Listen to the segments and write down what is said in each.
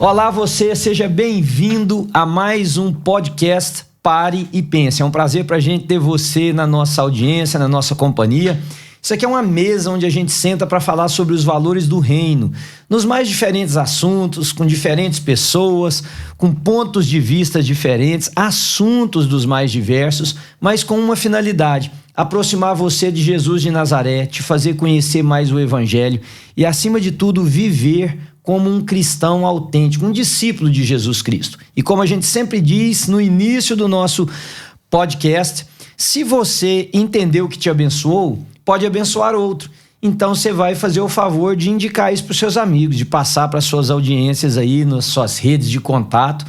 Olá você, seja bem-vindo a mais um podcast Pare e Pense. É um prazer pra gente ter você na nossa audiência, na nossa companhia. Isso aqui é uma mesa onde a gente senta para falar sobre os valores do reino, nos mais diferentes assuntos, com diferentes pessoas, com pontos de vista diferentes, assuntos dos mais diversos, mas com uma finalidade: aproximar você de Jesus de Nazaré, te fazer conhecer mais o Evangelho e, acima de tudo, viver como um cristão autêntico, um discípulo de Jesus Cristo. E como a gente sempre diz no início do nosso podcast, se você entendeu o que te abençoou, pode abençoar outro. Então você vai fazer o favor de indicar isso para os seus amigos, de passar para as suas audiências aí, nas suas redes de contato,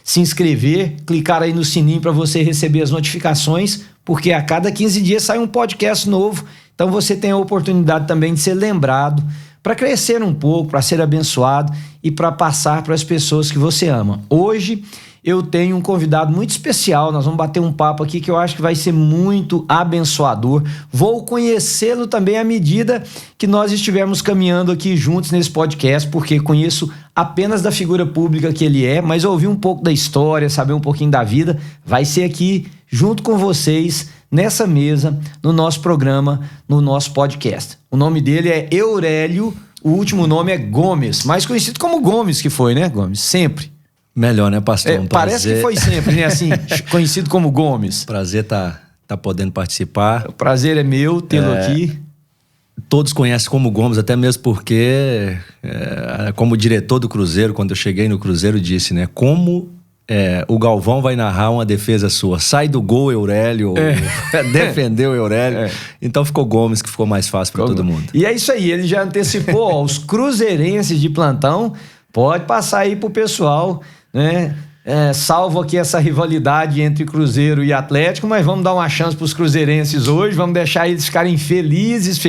se inscrever, clicar aí no sininho para você receber as notificações, porque a cada 15 dias sai um podcast novo. Então você tem a oportunidade também de ser lembrado, para crescer um pouco, para ser abençoado e para passar para as pessoas que você ama. Hoje eu tenho um convidado muito especial, nós vamos bater um papo aqui que eu acho que vai ser muito abençoador. Vou conhecê-lo também à medida que nós estivermos caminhando aqui juntos nesse podcast, porque conheço apenas da figura pública que ele é, mas ouvir um pouco da história, saber um pouquinho da vida, vai ser aqui junto com vocês, nessa mesa, no nosso programa, no nosso podcast. O nome dele é Eurélio, o último nome é Gomes, mais conhecido como Gomes, que foi, né, Gomes? Sempre. Melhor, né, pastor? Parece que foi sempre, né, assim, conhecido como Gomes. Prazer tá podendo participar. O prazer é meu tê-lo aqui. Todos conhecem como Gomes, até mesmo porque, como diretor do Cruzeiro, quando eu cheguei no Cruzeiro, disse, né, o Galvão vai narrar uma defesa sua. Sai do gol, Eurélio. Defendeu Eurélio. Então ficou Gomes, que ficou mais fácil para todo mundo. E é isso aí, ele já antecipou, os cruzeirenses de plantão, pode passar aí pro pessoal, né? Salvo aqui essa rivalidade entre Cruzeiro e Atlético, mas vamos dar uma chance pros cruzeirenses hoje, vamos deixar eles ficarem felizes.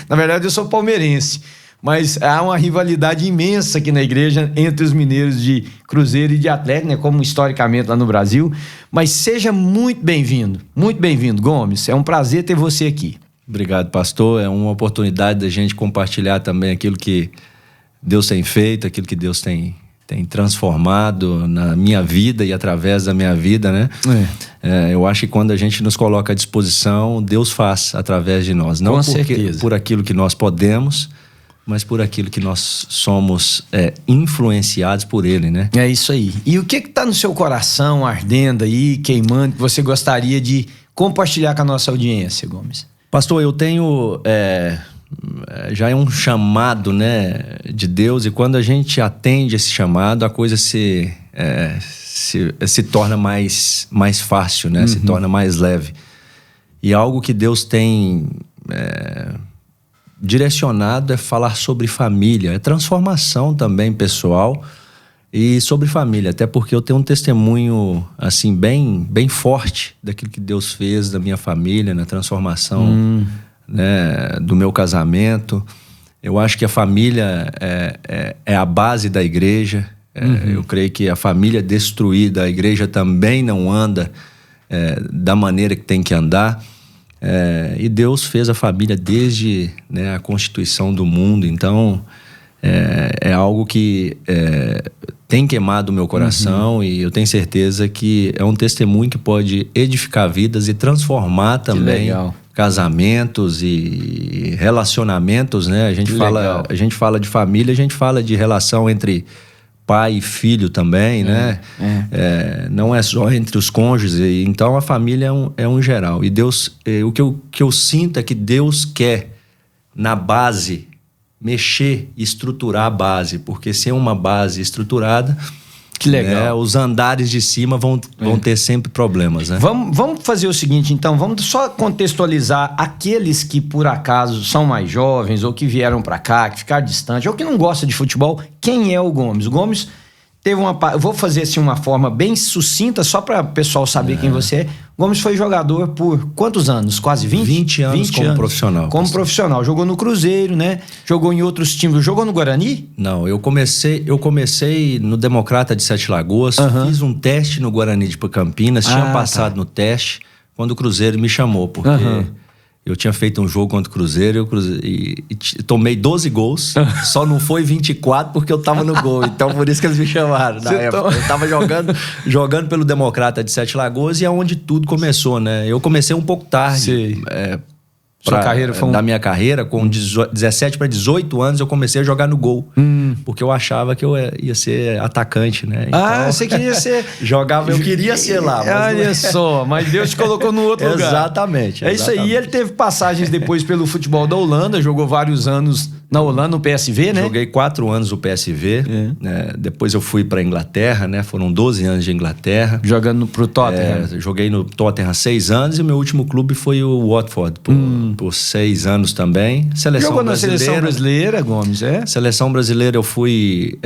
Na verdade, eu sou palmeirense. Mas há uma rivalidade imensa aqui na igreja entre os mineiros de Cruzeiro e de Atlético, né, como historicamente lá no Brasil. Mas seja muito bem-vindo, Gomes. É um prazer ter você aqui. Obrigado, pastor. É uma oportunidade da gente compartilhar também aquilo que Deus tem feito, aquilo que Deus tem transformado na minha vida e através da minha vida, né? Eu acho que quando a gente nos coloca à disposição, Deus faz através de nós. Não por aquilo que nós podemos, mas por aquilo que nós somos influenciados por Ele, né? É isso aí. E o que está no seu coração ardendo aí, queimando, que você gostaria de compartilhar com a nossa audiência, Gomes? Pastor, eu tenho... já é um chamado, né, de Deus, e quando a gente atende esse chamado, a coisa se torna mais fácil, né? Se torna mais leve. E algo que Deus tem... direcionado é falar sobre família, é transformação também pessoal e sobre família, até porque eu tenho um testemunho assim bem forte daquilo que Deus fez da minha família, na transformação né, do meu casamento. Eu acho que a família é a base da igreja. Eu creio que a família destruída, a igreja também não anda da maneira que tem que andar. E Deus fez a família desde, né, a constituição do mundo. Então é algo que tem queimado o meu coração, e eu tenho certeza que é um testemunho que pode edificar vidas e transformar também casamentos e relacionamentos, né? A gente fala de família, a gente fala de relação entre pai e filho também, né? Não é só entre os cônjuges. Então a família é um geral. E Deus, o que eu sinto é que Deus quer, na base, mexer e estruturar a base, porque sem uma base estruturada, que legal, né, os andares de cima vão ter sempre problemas, né? Vamos fazer o seguinte, então, vamos só contextualizar aqueles que por acaso são mais jovens ou que vieram para cá, que ficaram distantes ou que não gostam de futebol. Quem é o Gomes? O Gomes teve eu vou fazer assim uma forma bem sucinta, só para o pessoal saber quem você é. Gomes foi jogador por quantos anos? Quase 20? 20 anos como profissional. Como profissional. Jogou no Cruzeiro, né? Jogou em outros times. Jogou no Guarani? Não, eu comecei no Democrata de Sete Lagoas, fiz um teste no Guarani de Campinas, tinha passado no teste, quando o Cruzeiro me chamou, porque Eu tinha feito um jogo contra o Cruzeiro e tomei 12 gols, só não foi 24 porque eu tava no gol. Então, por isso que eles me chamaram na época. Eu tava jogando pelo Democrata de Sete Lagoas e é onde tudo começou, né? Eu comecei um pouco tarde. Sua carreira foi da minha carreira, com 17 para 18 anos, eu comecei a jogar no gol. Porque eu achava que eu ia ser atacante, né? Então, você queria ser... eu queria ser lá. Mas olha só, mas Deus te colocou no outro lugar. Exatamente. É isso aí. Ele teve passagens depois pelo futebol da Holanda, jogou vários anos na Holanda, no PSV, né? Joguei 4 anos no PSV. Né? Depois eu fui para Inglaterra, né? Foram 12 anos de Inglaterra. Jogando pro Tottenham. Joguei no Tottenham 6 anos e o meu último clube foi o Watford, por 6 anos também. Jogou na seleção brasileira, Gomes, Seleção brasileira eu fui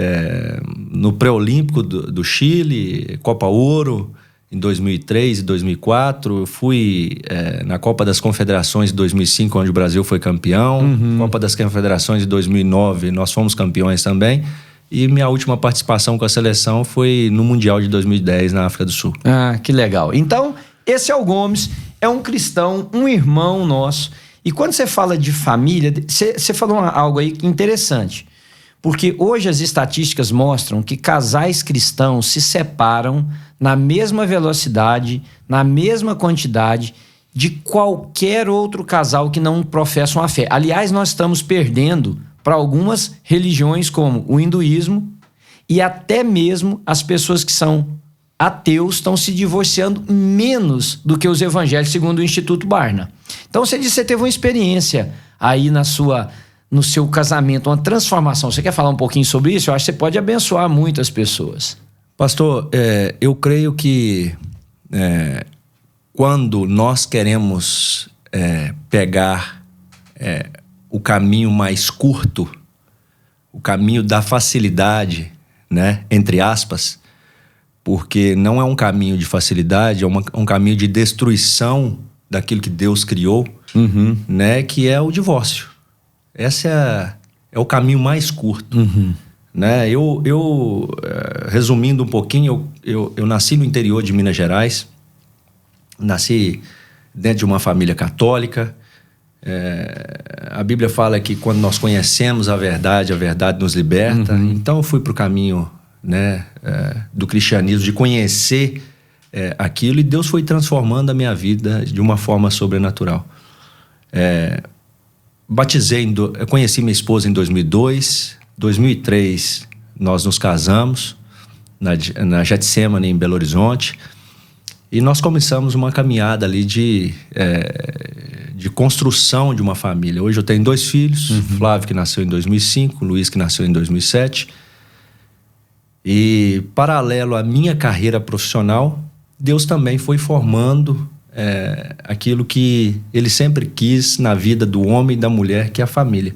no pré-olímpico do Chile, Copa Ouro, em 2003 e 2004. Eu fui na Copa das Confederações de 2005, onde o Brasil foi campeão. Copa das Confederações de 2009, nós fomos campeões também. E minha última participação com a seleção foi no Mundial de 2010, na África do Sul. Ah, que legal. Então, esse é o Gomes, é um cristão, um irmão nosso. E quando você fala de família, você falou algo aí interessante. Porque hoje as estatísticas mostram que casais cristãos se separam na mesma velocidade, na mesma quantidade de qualquer outro casal que não professam a fé. Aliás, nós estamos perdendo para algumas religiões como o hinduísmo e até mesmo as pessoas que são ateus estão se divorciando menos do que os evangélicos, segundo o Instituto Barna. Então você disse que você teve uma experiência aí no seu casamento, uma transformação. Você quer falar um pouquinho sobre isso? Eu acho que você pode abençoar muitas pessoas. Pastor, eu creio que quando nós queremos pegar o caminho mais curto, o caminho da facilidade, né, entre aspas, porque não é um caminho de facilidade, é um caminho de destruição daquilo que Deus criou, né, que é o divórcio. Esse é o caminho mais curto. Né? Resumindo um pouquinho, eu nasci no interior de Minas Gerais, nasci dentro de uma família católica. A Bíblia fala que quando nós conhecemos a verdade nos liberta. Então eu fui para o caminho, né, do cristianismo, de conhecer aquilo, e Deus foi transformando a minha vida de uma forma sobrenatural. Eu conheci minha esposa em 2002, 2003 nós nos casamos na Getsemane, em Belo Horizonte, e nós começamos uma caminhada ali de construção de uma família. Hoje eu tenho 2 filhos, Flávio, que nasceu em 2005, Luiz, que nasceu em 2007, e paralelo à minha carreira profissional, Deus também foi formando aquilo que Ele sempre quis na vida do homem e da mulher, que é a família.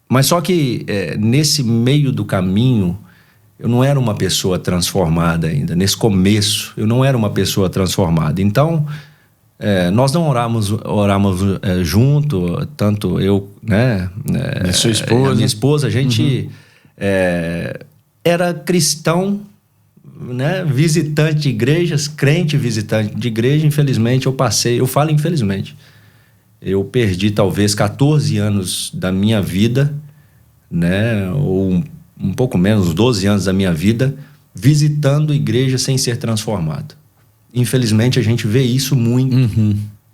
Mas só que nesse meio do caminho, eu não era uma pessoa transformada ainda. Nesse começo, eu não era uma pessoa transformada. Então, nós não oramos junto, tanto eu, né? E sua esposa. A minha esposa, a gente era cristão, né? Visitante de igrejas, crente visitante de igreja. Infelizmente, eu falo infelizmente, eu perdi talvez 14 anos da minha vida, né? Ou um pouco menos, 12 anos da minha vida, visitando igreja sem ser transformado. Infelizmente, a gente vê isso muito,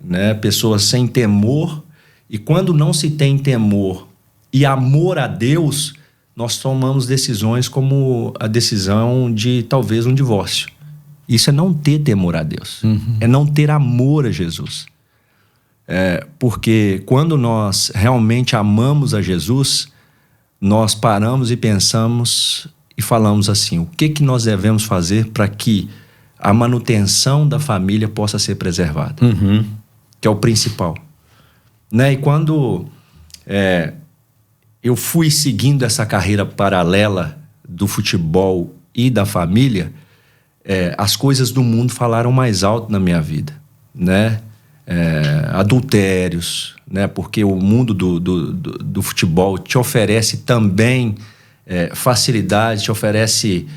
né? Pessoas sem temor, e quando não se tem temor e amor a Deus, nós tomamos decisões como a decisão de talvez um divórcio. Isso é não ter temor a Deus, é não ter amor a Jesus. Porque quando nós realmente amamos a Jesus, nós paramos e pensamos e falamos assim: o que nós devemos fazer para que a manutenção da família possa ser preservada? Que é o principal. Né? E quando eu fui seguindo essa carreira paralela do futebol e da família, as coisas do mundo falaram mais alto na minha vida, né? Adultérios, né? Porque o mundo do futebol te oferece também facilidade, te oferece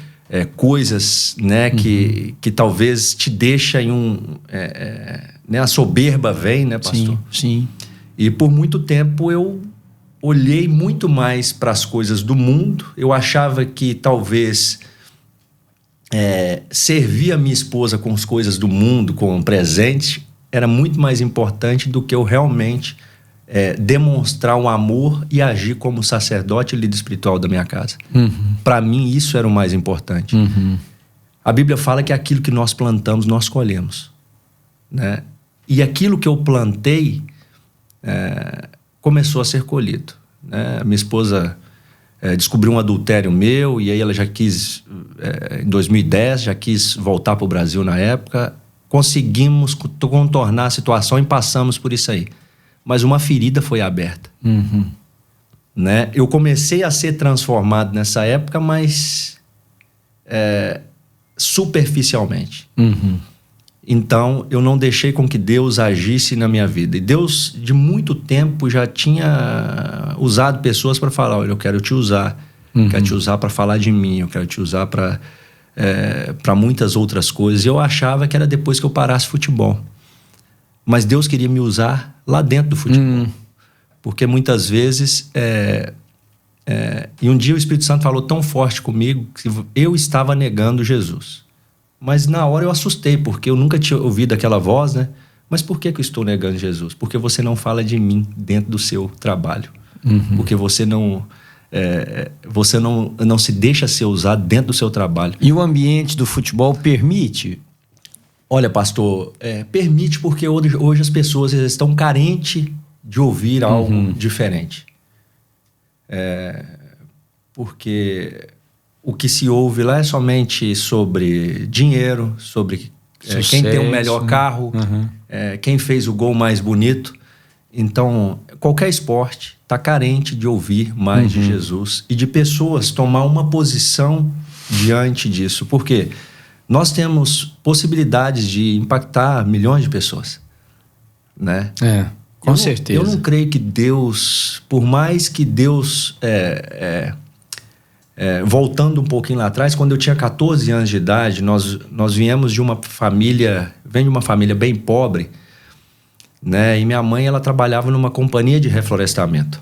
coisas, né? Que talvez te deixa né? A soberba vem, né, pastor? Sim. E por muito tempo eu olhei muito mais para as coisas do mundo. Eu achava que talvez servir a minha esposa com as coisas do mundo, com um presente, era muito mais importante do que eu realmente demonstrar um amor e agir como sacerdote e líder espiritual da minha casa. Para mim, isso era o mais importante. A Bíblia fala que aquilo que nós plantamos, nós colhemos, né? E aquilo que eu plantei começou a ser colhido, né? Minha esposa descobriu um adultério meu, e aí ela já quis, em 2010, já quis voltar para o Brasil na época. Conseguimos contornar a situação e passamos por isso aí. Mas uma ferida foi aberta. Né? Eu comecei a ser transformado nessa época, mas superficialmente. Então, eu não deixei com que Deus agisse na minha vida. E Deus, de muito tempo, já tinha usado pessoas para falar: olha, eu quero te usar. Quero te usar para falar de mim. Eu quero te usar para muitas outras coisas. E eu achava que era depois que eu parasse futebol. Mas Deus queria me usar lá dentro do futebol. Porque muitas vezes... e um dia o Espírito Santo falou tão forte comigo que eu estava negando Jesus. Mas na hora eu assustei, porque eu nunca tinha ouvido aquela voz, né? Mas por que eu estou negando Jesus? Porque você não fala de mim dentro do seu trabalho. Porque você não se deixa ser usado dentro do seu trabalho. E o ambiente do futebol permite? Olha, pastor, permite, porque hoje as pessoas estão carentes de ouvir algo diferente. Porque o que se ouve lá é somente sobre dinheiro, sobre quem tem o melhor carro, quem fez o gol mais bonito. Então, qualquer esporte está carente de ouvir mais de Jesus e de pessoas tomar uma posição diante disso. Por quê? Nós temos possibilidades de impactar milhões de pessoas, né? Com certeza. Eu não creio que Deus, por mais que Deus... voltando um pouquinho lá atrás, quando eu tinha 14 anos de idade, nós viemos de uma família... Vem de uma família bem pobre, né? E minha mãe, ela trabalhava numa companhia de reflorestamento.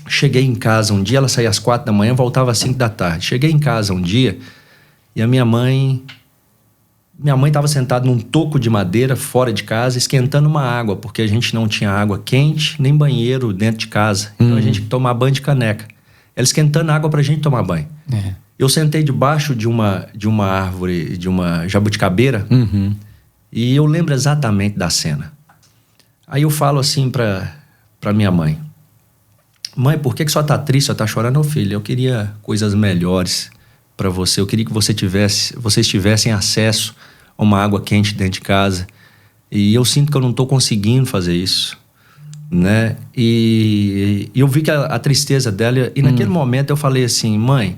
Cheguei em casa um dia, ela saía às 4 da manhã, voltava às 5 da tarde. Cheguei em casa um dia e a minha mãe estava sentada num toco de madeira fora de casa, esquentando uma água, porque a gente não tinha água quente nem banheiro dentro de casa. Então a gente tinha que tomar banho de caneca. Ela esquentando água pra gente tomar banho. Eu sentei debaixo de uma árvore, de uma jabuticabeira, e eu lembro exatamente da cena. Aí eu falo assim pra minha mãe: mãe, por que só tá triste, só tá chorando? Ô, filho, eu queria coisas melhores para você. Eu queria que vocês tivessem acesso a uma água quente dentro de casa. E eu sinto que eu não tô conseguindo fazer isso, né? E eu vi que a tristeza dela, e naquele momento eu falei assim: mãe,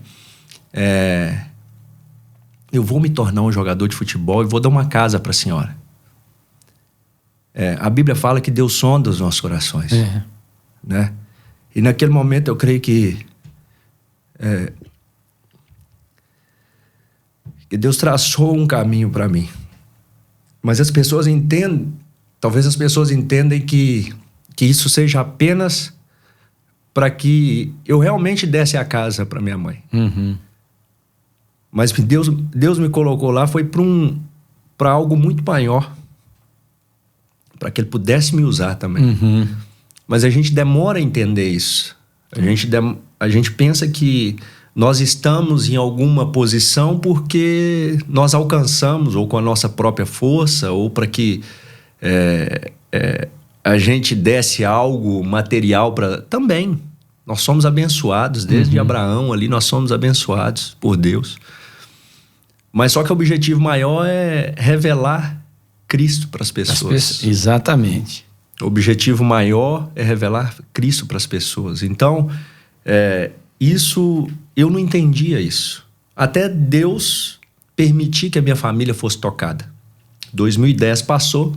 eu vou me tornar um jogador de futebol e vou dar uma casa para a senhora. A Bíblia fala que Deus sonda os nossos corações, né? E naquele momento eu creio que Deus traçou um caminho para mim. Mas as pessoas entendem, talvez as pessoas entendem que isso seja apenas para que eu realmente desse a casa para minha mãe. Mas Deus me colocou lá foi para algo muito maior, para que Ele pudesse me usar também. Mas a gente demora a entender isso. A gente pensa que nós estamos em alguma posição porque nós alcançamos, ou com a nossa própria força, ou para que a gente desse algo material para... Também. Nós somos abençoados, desde Abraão ali, nós somos abençoados por Deus. Mas só que o objetivo maior é revelar Cristo para as pessoas. Exatamente. O objetivo maior é revelar Cristo para as pessoas. Então, isso, eu não entendia isso. Até Deus permitir que a minha família fosse tocada. 2010 passou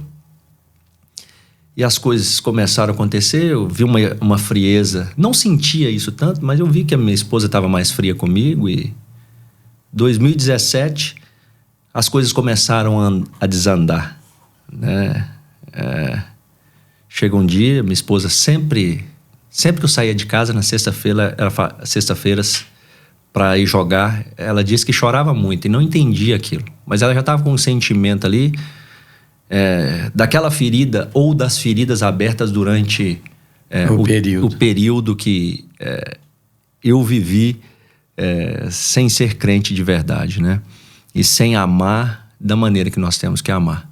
e as coisas começaram a acontecer. Eu vi uma frieza. Não sentia isso tanto, mas eu vi que a minha esposa estava mais fria comigo. E 2017 as coisas começaram a desandar, né? Chega um dia, minha esposa sempre que eu saía de casa na sexta-feiras para ir jogar, ela disse que chorava muito e não entendia aquilo. Mas ela já estava com um sentimento ali daquela ferida ou das feridas abertas durante o período que eu vivi sem ser crente de verdade, né? E sem amar da maneira que nós temos que amar.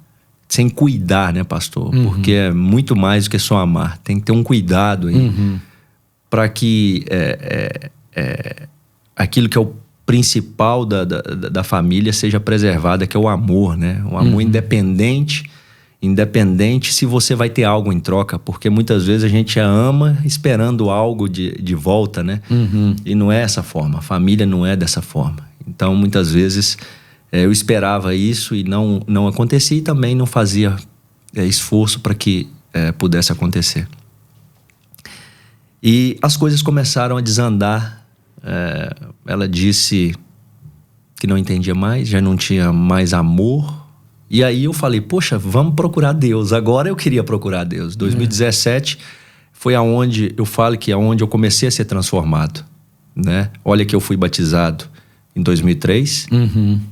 Sem cuidar, né, pastor? Uhum. Porque é muito mais do que só amar. Tem que ter um cuidado aí para que aquilo que é o principal da família seja preservado, que é o amor, né? Um amor independente se você vai ter algo em troca, porque muitas vezes a gente ama esperando algo de volta, né? E não é essa forma, a família não é dessa forma. Então, muitas vezes, eu esperava isso e não acontecia, e também não fazia esforço para que pudesse acontecer. E as coisas começaram a desandar. Ela disse que não entendia mais, já não tinha mais amor. E aí eu falei, poxa, vamos procurar Deus. Agora eu queria procurar Deus. 2017 foi aonde eu falo que é onde eu comecei a ser transformado, né? Olha que eu fui batizado em 2003,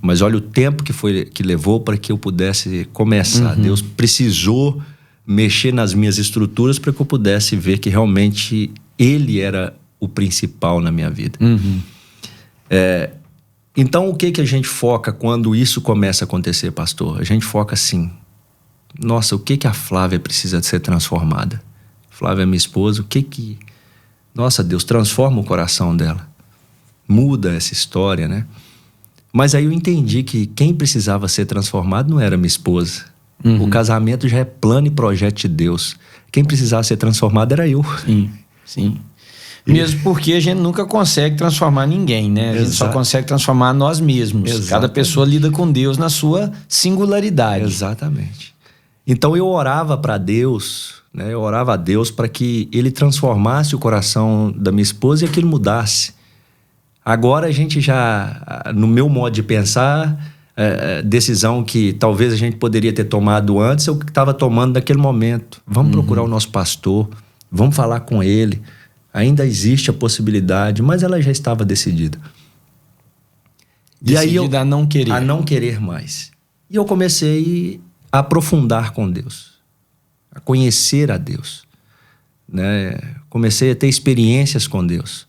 mas olha o tempo que levou para que eu pudesse começar. Deus precisou mexer nas minhas estruturas para que eu pudesse ver que realmente Ele era o principal na minha vida. Então, o que a gente foca quando isso começa a acontecer, pastor? A gente foca assim, nossa, o que a Flávia precisa de ser transformada? Flávia é minha esposa, nossa, Deus, transforma o coração dela. Muda essa história, né? Mas aí eu entendi que quem precisava ser transformado não era minha esposa. O casamento já é plano e projeto de Deus. Quem precisava ser transformado era eu. Sim. Mesmo porque a gente nunca consegue transformar ninguém, né? A gente só consegue transformar nós mesmos. Exatamente. Cada pessoa lida com Deus na sua singularidade. Exatamente. Então eu orava para Deus, né? Eu orava a Deus para que Ele transformasse o coração da minha esposa e aquilo mudasse. Agora a gente já, no meu modo de pensar, decisão que talvez a gente poderia ter tomado antes, eu estava tomando naquele momento. Vamos procurar o nosso pastor, vamos falar com ele. Ainda existe a possibilidade, mas ela já estava decidida. Decidida a não querer. A não querer mais. E eu comecei a aprofundar com Deus, a conhecer a Deus, né? Comecei a ter experiências com Deus.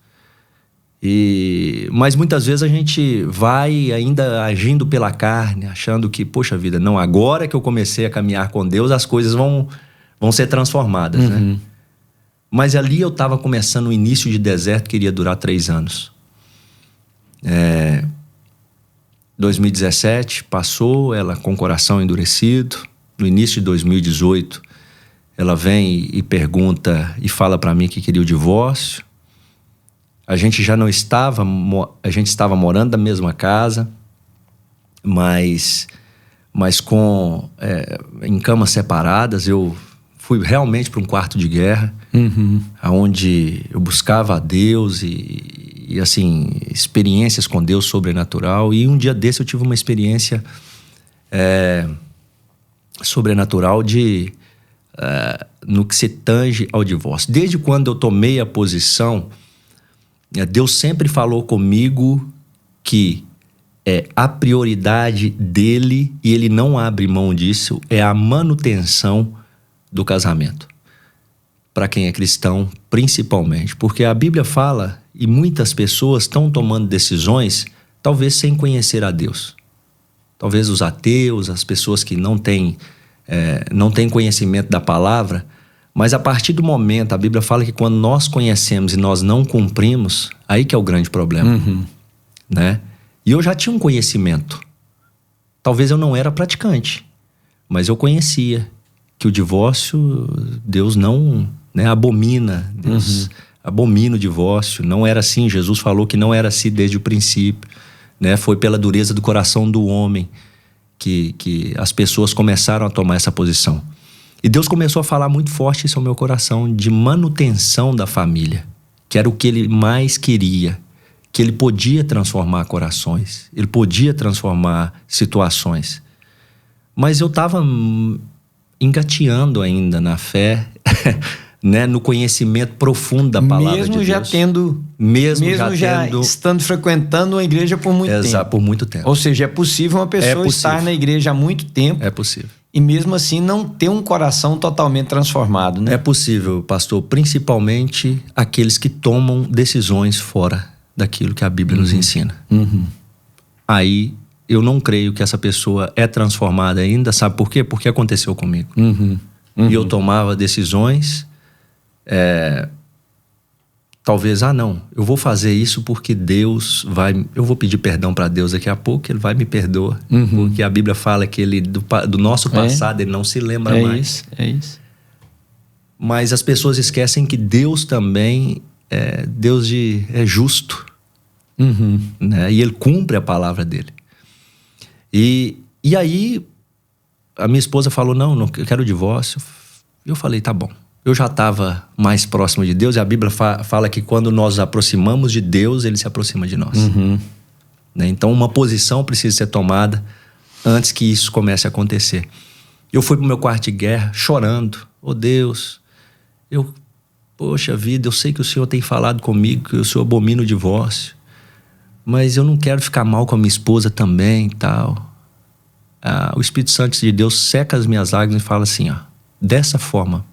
Mas muitas vezes a gente vai ainda agindo pela carne, achando que, poxa vida, não, agora que eu comecei a caminhar com Deus, as coisas vão ser transformadas, né? Mas ali eu estava começando o início de deserto que iria durar 3 anos. 2017 passou, ela com o coração endurecido. No início de 2018, ela vem e pergunta e fala para mim que queria o divórcio. A gente já não estava, a gente estava morando na mesma casa, mas em camas separadas. Eu fui realmente para um quarto de guerra, onde eu buscava a Deus e assim, experiências com Deus sobrenatural. E um dia desse eu tive uma experiência sobrenatural no que se tange ao divórcio. Desde quando eu tomei a posição, Deus sempre falou comigo que a prioridade dele, e ele não abre mão disso, é a manutenção do casamento. Para quem é cristão, principalmente. Porque a Bíblia fala, e muitas pessoas estão tomando decisões, talvez sem conhecer a Deus. Talvez os ateus, as pessoas que não têm conhecimento da palavra, mas a partir do momento, a Bíblia fala que quando nós conhecemos e nós não cumprimos, aí que é o grande problema, né? E eu já tinha um conhecimento. Talvez eu não era praticante, mas eu conhecia que o divórcio, Deus não, né, abomina. Deus abomina o divórcio. Não era assim. Jesus falou que não era assim desde o princípio, né? Foi pela dureza do coração do homem que as pessoas começaram a tomar essa posição. E Deus começou a falar muito forte isso ao meu coração, de manutenção da família, que era o que Ele mais queria, que Ele podia transformar corações, Ele podia transformar situações. Mas eu estava engateando ainda na fé, né, no conhecimento profundo da palavra de Deus. Mesmo já estando frequentando a igreja por muito tempo. Exato, por muito tempo. Ou seja, é possível uma pessoa estar na igreja há muito tempo. É possível. E mesmo assim não ter um coração totalmente transformado, né? É possível, pastor, principalmente aqueles que tomam decisões fora daquilo que a Bíblia nos ensina. Aí eu não creio que essa pessoa é transformada ainda. Sabe por quê? Porque aconteceu comigo. E eu tomava decisões, talvez, não, eu vou fazer isso porque Deus vai... Eu vou pedir perdão para Deus daqui a pouco, Ele vai me perdoar. Porque a Bíblia fala que Ele, do nosso passado, Ele não se lembra mais. É isso. Mas as pessoas esquecem que Deus também Deus é justo. Né? E Ele cumpre a palavra dEle. E aí, a minha esposa falou, não, eu quero o divórcio. Eu falei, tá bom. Eu já estava mais próximo de Deus, e a Bíblia fala que quando nós nos aproximamos de Deus, Ele se aproxima de nós. Né? Então, uma posição precisa ser tomada antes que isso comece a acontecer. Eu fui pro meu quarto de guerra chorando. Oh Deus, poxa vida, eu sei que o Senhor tem falado comigo, que o Senhor abomina o divórcio, mas eu não quero ficar mal com a minha esposa também e tal. O Espírito Santo de Deus seca as minhas lágrimas e fala assim, dessa forma,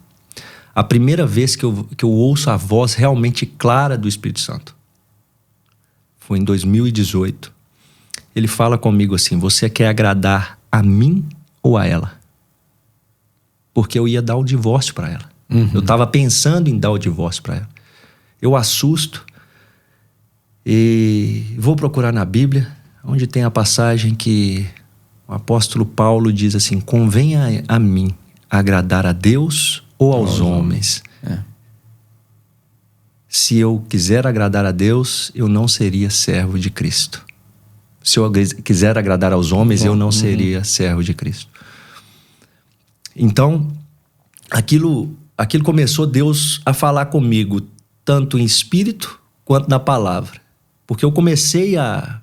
a primeira vez que eu ouço a voz realmente clara do Espírito Santo foi em 2018. Ele fala comigo assim, você quer agradar a mim ou a ela? Porque eu ia dar o divórcio para ela. Eu estava pensando em dar o divórcio para ela. Eu assusto e vou procurar na Bíblia, onde tem a passagem que o apóstolo Paulo diz assim, convém a mim agradar a Deus ou aos homens. Se eu quiser agradar a Deus, eu não seria servo de Cristo. Se eu quiser agradar aos homens, eu não seria servo de Cristo. Então, aquilo começou Deus a falar comigo, tanto em espírito quanto na palavra. Porque eu comecei a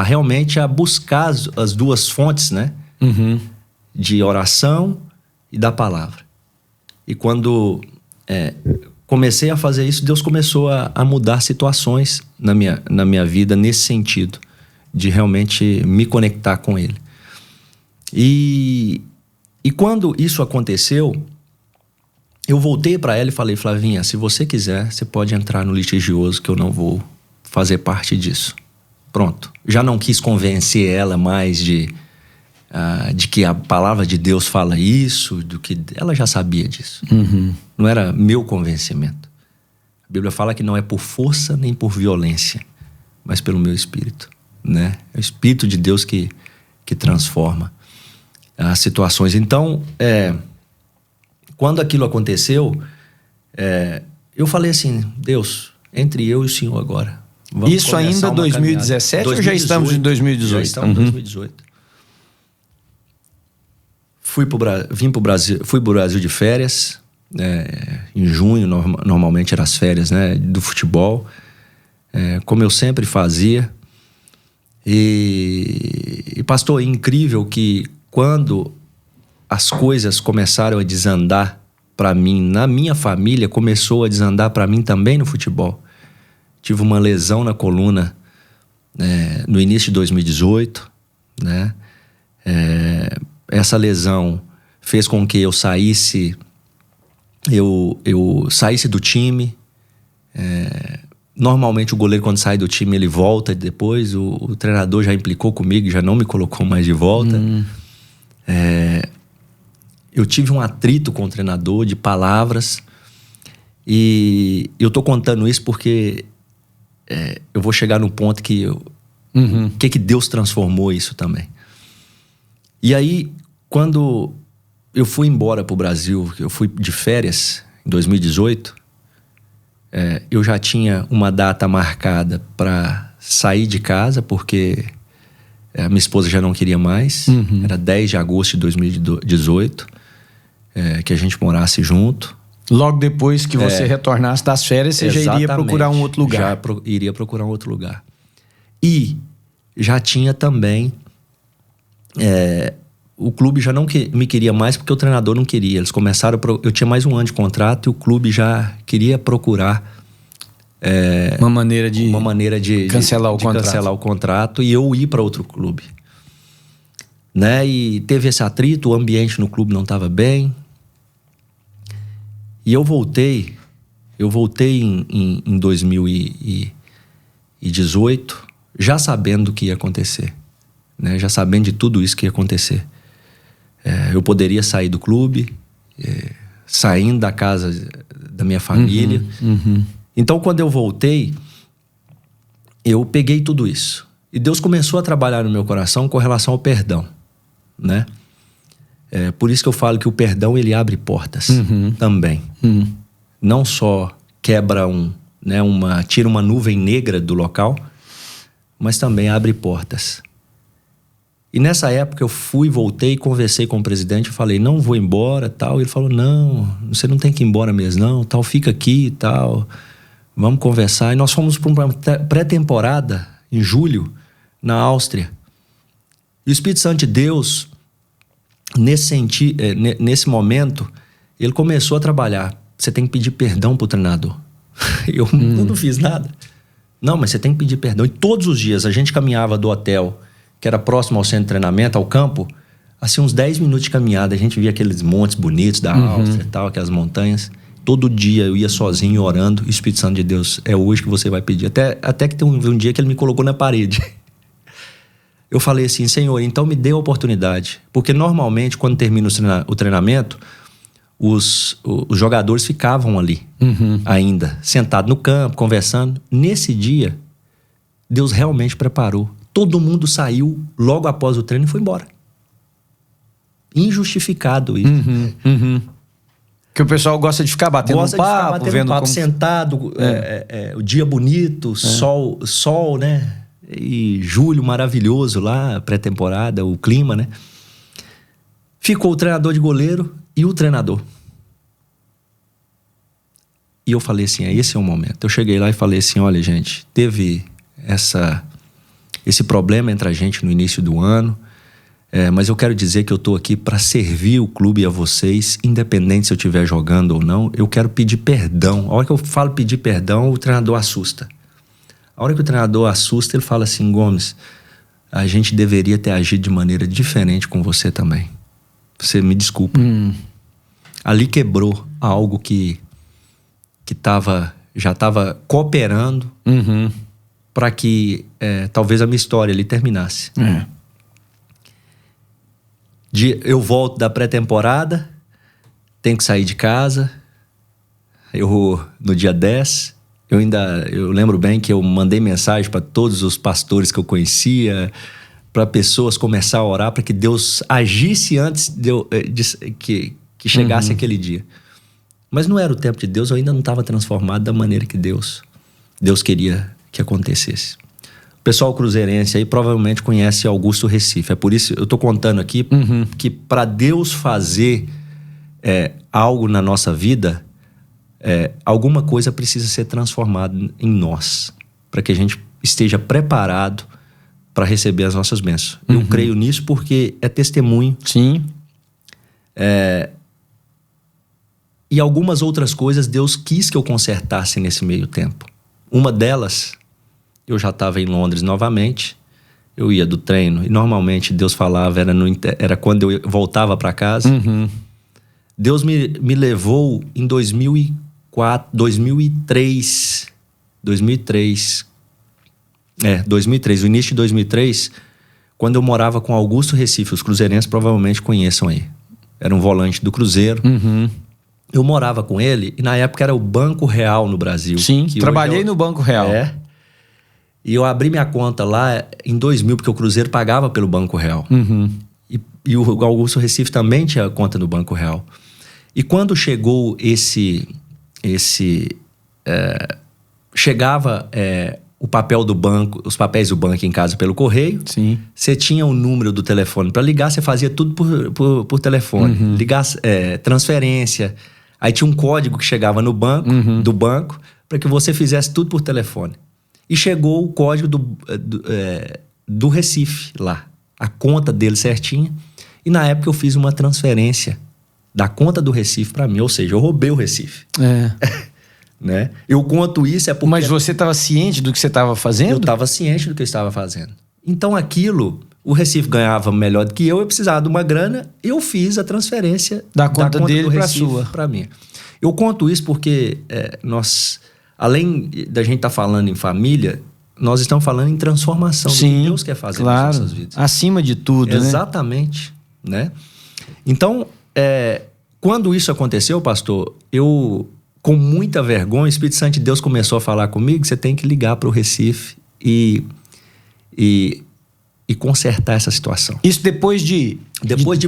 realmente a buscar as duas fontes, né? De oração e da palavra. E quando comecei a fazer isso, Deus começou a mudar situações na minha vida nesse sentido, de realmente me conectar com Ele. E quando isso aconteceu, eu voltei para ela e falei, Flavinha, se você quiser, você pode entrar no litigioso, que eu não vou fazer parte disso. Pronto. Já não quis convencer ela mais de que a palavra de Deus fala isso, do que ela já sabia disso. Não era meu convencimento. A Bíblia fala que não é por força nem por violência, mas pelo meu espírito, né? É o Espírito de Deus que transforma as situações. Então, quando aquilo aconteceu, eu falei assim, Deus, entre eu e o Senhor agora. Vamos isso ainda 2017 ou já estamos em 2018? Já estamos em 2018. Fui pro Brasil de férias, em junho, normalmente eram as férias, né, do futebol, como eu sempre fazia. E pastor, é incrível que quando as coisas começaram a desandar para mim, na minha família, começou a desandar para mim também no futebol. Tive uma lesão na coluna no início de 2018, né? Essa lesão fez com que eu saísse do time. Normalmente o goleiro, quando sai do time, ele volta depois. O treinador já implicou comigo, já não me colocou mais de volta. Eu tive um atrito com o treinador de palavras. E eu tô contando isso porque eu vou chegar no ponto que que Deus transformou isso também. E aí, quando eu fui embora pro Brasil, eu fui de férias em 2018, eu já tinha uma data marcada para sair de casa, porque a minha esposa já não queria mais. Era 10 de agosto de 2018, que a gente morasse junto. Logo depois que você retornasse das férias, você já iria procurar um outro lugar. Já iria procurar um outro lugar. E já tinha também o clube já não me queria mais porque o treinador não queria. Eles começaram... Eu tinha mais um ano de contrato e o clube já queria procurar... uma maneira de cancelar o contrato e eu ir para outro clube. Né? E teve esse atrito, o ambiente no clube não estava bem. E eu voltei em 2018, já sabendo o que ia acontecer. Né? Já sabendo de tudo isso que ia acontecer. Eu poderia sair do clube, saindo da casa da minha família. Então, quando eu voltei, eu peguei tudo isso. E Deus começou a trabalhar no meu coração com relação ao perdão, né? Por isso que eu falo que o perdão, ele abre portas também. Não só quebra tira uma nuvem negra do local, mas também abre portas. E nessa época eu voltei, conversei com o presidente, falei, não vou embora, tal. E ele falou, não, você não tem que ir embora mesmo, não, tal, fica aqui e tal. Vamos conversar. E nós fomos para uma pré-temporada, em julho, na Áustria. E o Espírito Santo de Deus, nesse momento, ele começou a trabalhar. Você tem que pedir perdão pro treinador. Eu não fiz nada. Não, mas você tem que pedir perdão. E todos os dias a gente caminhava do hotel, que era próximo ao centro de treinamento, ao campo, assim, uns 10 minutos de caminhada. A gente via aqueles montes bonitos da Áustria e tal, aquelas montanhas. Todo dia eu ia sozinho orando. O Espírito Santo de Deus, é hoje que você vai pedir. Até que teve um dia que ele me colocou na parede. Eu falei assim, Senhor, então me dê a oportunidade. Porque normalmente, quando termina o treinamento, os jogadores ficavam ali ainda, sentados no campo, conversando. Nesse dia, Deus realmente preparou. Todo mundo saiu logo após o treino e foi embora. Injustificado isso. Que o pessoal gosta de ficar batendo papo, vendo papo, sentado, o dia bonito, sol, né? E julho maravilhoso lá, pré-temporada, o clima, né? Ficou o treinador de goleiro e o treinador. E eu falei assim, esse é o momento. Eu cheguei lá e falei assim, olha, gente, teve esse problema entre a gente no início do ano, mas eu quero dizer que eu estou aqui para servir o clube e a vocês, independente se eu estiver jogando ou não. Eu quero pedir perdão. A hora que eu falo pedir perdão, o treinador assusta. A hora que o treinador assusta, ele fala assim, Gomes, a gente deveria ter agido de maneira diferente com você também. Você me desculpa. Ali quebrou algo que já estava cooperando para que talvez a minha história ali terminasse. Eu volto da pré-temporada, tenho que sair de casa. No dia 10, eu lembro bem que eu mandei mensagem para todos os pastores que eu conhecia, para pessoas começar a orar para que Deus agisse antes que chegasse aquele dia. Mas não era o tempo de Deus, eu ainda não estava transformado da maneira que Deus queria que acontecesse. O pessoal cruzeirense aí provavelmente conhece Augusto Recife. É por isso que eu estou contando aqui que para Deus fazer algo na nossa vida, alguma coisa precisa ser transformada em nós, para que a gente esteja preparado para receber as nossas bênçãos. Eu creio nisso porque é testemunho. Sim. E algumas outras coisas Deus quis que eu consertasse nesse meio tempo. Uma delas, eu já estava em Londres novamente, eu ia do treino, e normalmente Deus falava, era quando eu voltava para casa. Deus me levou em 2003, o início de 2003, quando eu morava com Augusto Recife. Os cruzeirenses provavelmente conheçam aí. Era um volante do Cruzeiro. Eu morava com ele, e na época era o Banco Real no Brasil. Sim, trabalhei no Banco Real. E eu abri minha conta lá em 2000, porque o Cruzeiro pagava pelo Banco Real. E o Augusto Recife também tinha conta no Banco Real. E quando chegou chegava o papel do banco, os papéis do banco em casa pelo correio. Sim. Você tinha o número do telefone para ligar, você fazia tudo por telefone. Ligar, transferência. Aí tinha um código que chegava no banco, do banco, para que você fizesse tudo por telefone. E chegou o código do Recife lá, a conta dele certinha. E na época eu fiz uma transferência da conta do Recife para mim, ou seja, eu roubei o Recife. Né? Eu conto isso porque... Mas você estava ciente do que você estava fazendo? Eu estava ciente do que eu estava fazendo. Então aquilo, o Recife ganhava melhor do que eu precisava de uma grana, eu fiz a transferência da conta dele para a sua. Para mim. Eu conto isso porque nós, além da gente estar falando em família, nós estamos falando em transformação. Sim, do que Deus quer fazer nas nossas vidas. Acima de tudo, Exatamente, né? Então, quando isso aconteceu, pastor, eu, com muita vergonha, o Espírito Santo de Deus começou a falar comigo, você tem que ligar para o Recife e consertar essa situação. Isso depois de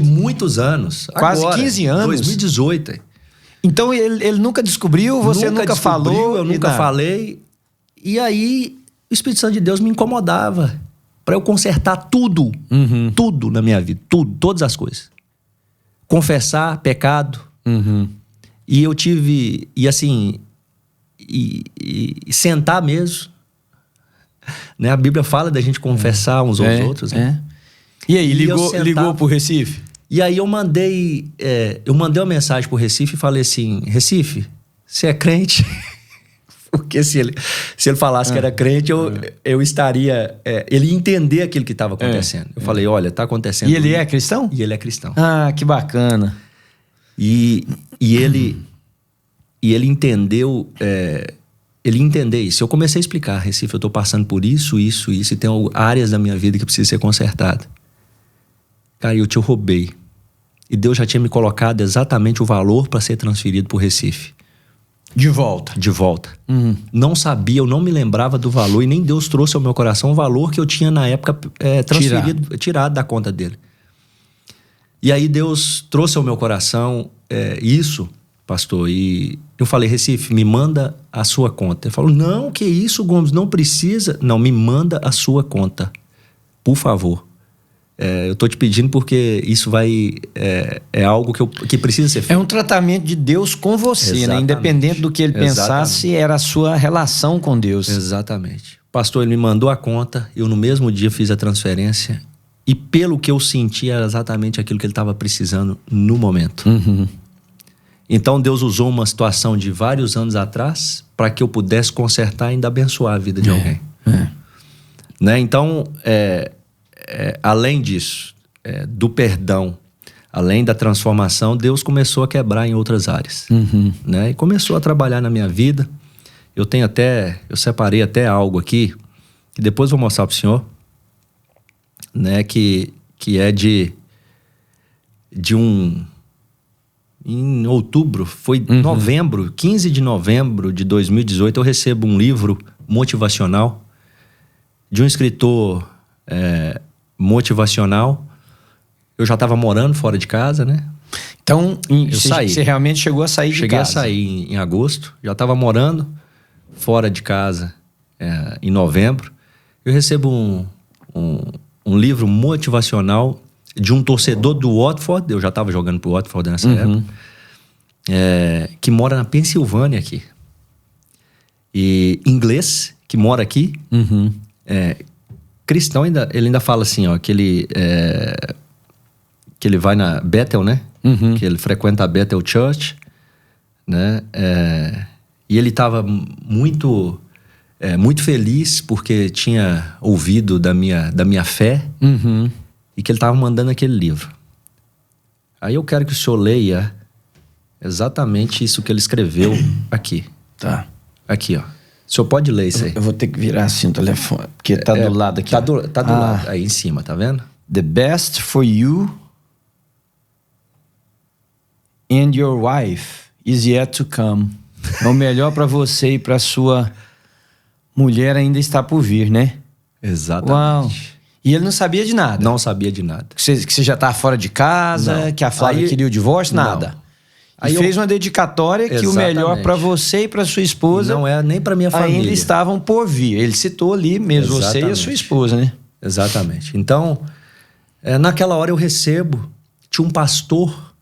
muitos anos. Quase agora, 15 anos. 2018. Então ele nunca descobriu, você nunca falou? Eu nunca falei. E aí o Espírito Santo de Deus me incomodava para eu consertar tudo. Tudo na minha vida. Tudo, todas as coisas. Confessar pecado. E eu tive... E assim... E sentar mesmo. Né? A Bíblia fala da gente confessar uns aos outros. Né? E aí, ligou pro Recife? E aí eu mandei uma mensagem pro Recife e falei assim: Recife, você é crente? Porque se ele falasse que era crente, eu estaria... ele ia entender aquilo que estava acontecendo. Eu falei, olha, está acontecendo... E ele é cristão? E ele é cristão. Ah, que bacana. E ele entendeu... ele entender isso. Eu comecei a explicar, Recife, eu estou passando por isso, isso, isso, e tem áreas da minha vida que precisam ser consertadas. Cara, eu te roubei. E Deus já tinha me colocado exatamente o valor para ser transferido para o Recife. De volta? De volta. Não sabia, eu não me lembrava do valor, e nem Deus trouxe ao meu coração o valor que eu tinha na época transferido, tirado da conta dele. E aí Deus trouxe ao meu coração isso, pastor, e eu falei, Recife, me manda a sua conta. Ele falou, não, que isso, Gomes, não precisa. Não, me manda a sua conta, por favor. Eu tô te pedindo porque isso vai... É algo que precisa ser feito. É um tratamento de Deus com você, né? Independente do que ele pensasse, era a sua relação com Deus. Exatamente. Pastor, ele me mandou a conta, eu no mesmo dia fiz a transferência e pelo que eu senti era exatamente aquilo que ele estava precisando no momento. Então Deus usou uma situação de vários anos atrás para que eu pudesse consertar e ainda abençoar a vida de alguém. Né? Então, além disso, do perdão, além da transformação, Deus começou a quebrar em outras áreas. Né? E começou a trabalhar na minha vida. Eu separei até algo aqui, que depois vou mostrar para o senhor, né? Que é de um... Em outubro, foi novembro, 15 de novembro de 2018, eu recebo um livro motivacional de um escritor motivacional. Eu já estava morando fora de casa, né? Então, você realmente chegou a sair de casa? Cheguei a sair em agosto, já estava morando fora de casa em novembro. Eu recebo um livro motivacional de um torcedor do Watford, eu já estava jogando pro Watford nessa época, que mora na Pensilvânia aqui. E inglês, que mora aqui, cristão, ele ainda fala assim, ó, que ele vai na Bethel, né? Que ele frequenta a Bethel Church, né? E ele estava muito feliz porque tinha ouvido da minha fé, e que ele estava mandando aquele livro. Aí eu quero que o senhor leia exatamente isso que ele escreveu aqui. Tá. Aqui, ó. O senhor pode ler isso aí. Eu vou ter que virar assim o telefone, porque tá do lado aqui. Tá do lado, aí em cima, tá vendo? The best for you and your wife is yet to come. O melhor para você e para sua mulher ainda está por vir, né? Exatamente. Uau. E ele não sabia de nada? Não sabia de nada. Que você já estava fora de casa, não. Que a Flávia queria o divórcio, nada? Não. Aí fez uma dedicatória que o melhor para você e para sua esposa... Não é nem para minha família. Ainda estavam por vir. Ele citou ali mesmo você e a sua esposa, né? Exatamente. Então, naquela hora eu recebo... Tinha um pastor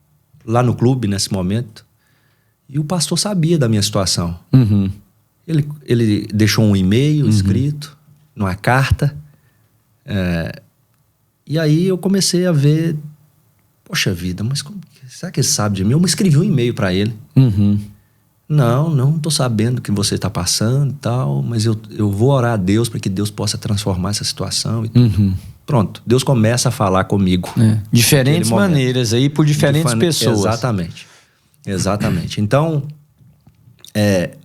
lá no clube nesse momento. E o pastor sabia da minha situação. Ele deixou um e-mail escrito, numa carta... E aí eu comecei a ver Poxa vida, mas será que ele sabe de mim? Eu escrevi um e-mail para ele. Uhum. Não tô sabendo o que você está passando e tal, mas eu vou orar a Deus para que Deus possa transformar essa situação e tudo. Uhum. Pronto, Deus começa a falar comigo. Diferentes maneiras aí, por diferentes pessoas. Exatamente. Então,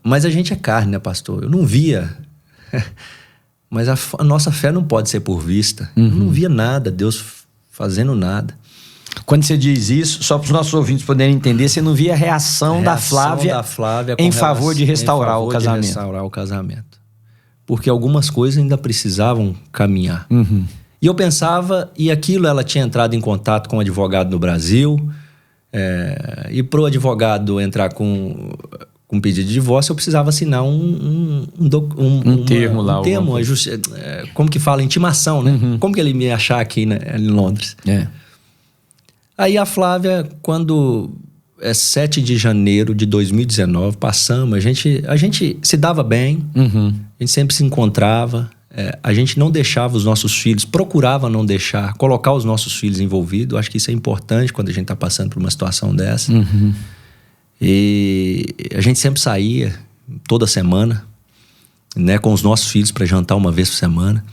mas a gente é carne, né, pastor? Eu não via... Mas a nossa fé não pode ser por vista. Eu não via nada, Deus fazendo nada. Quando você diz isso, só para os nossos ouvintes poderem entender, você não via a reação da Flávia em favor de restaurar o casamento. Porque algumas coisas ainda precisavam caminhar. Uhum. E eu pensava, e aquilo ela tinha entrado em contato com um advogado no Brasil, e para o advogado entrar com pedido de divórcio, eu precisava assinar um termo lá. Como que fala? Intimação, né? Uhum. Como que ele me ia achar aqui, né, em Londres? Aí a Flávia, quando 7 de janeiro de 2019, passamos, a gente se dava bem, a gente sempre se encontrava, a gente não deixava os nossos filhos, procurava não deixar, colocar os nossos filhos envolvidos. Eu acho que isso é importante quando a gente está passando por uma situação dessa. E a gente sempre saía, toda semana, né, com os nossos filhos para jantar uma vez por semana.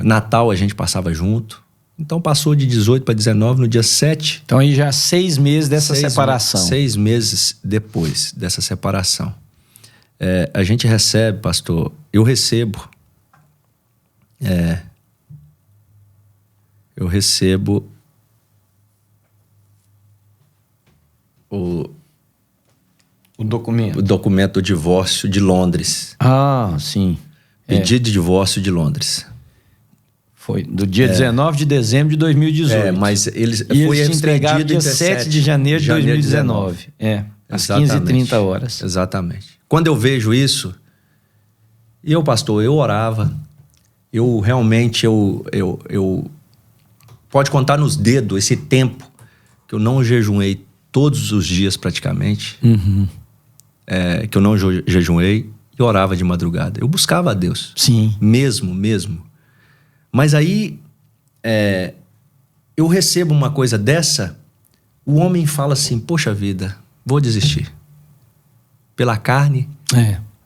Natal a gente passava junto. Então passou de 18 para 19, no dia 7. Então aí já 6 meses dessa separação. 6 meses depois dessa separação. A gente recebe, pastor, eu recebo o documento do divórcio de Londres. Ah, sim. Pedido de divórcio de Londres. Foi do dia 19 de dezembro de 2018. Mas eles foi entregaram dia 7 de janeiro de 2019. Às 15h30. Exatamente. Quando eu vejo isso, pastor, eu orava. Eu realmente, pode contar nos dedos esse tempo que eu não jejuei todos os dias praticamente. Que eu não jejuei e orava de madrugada. Eu buscava a Deus. Sim. Mesmo. Mas aí, eu recebo uma coisa dessa, o homem fala assim, poxa vida, vou desistir. Pela carne,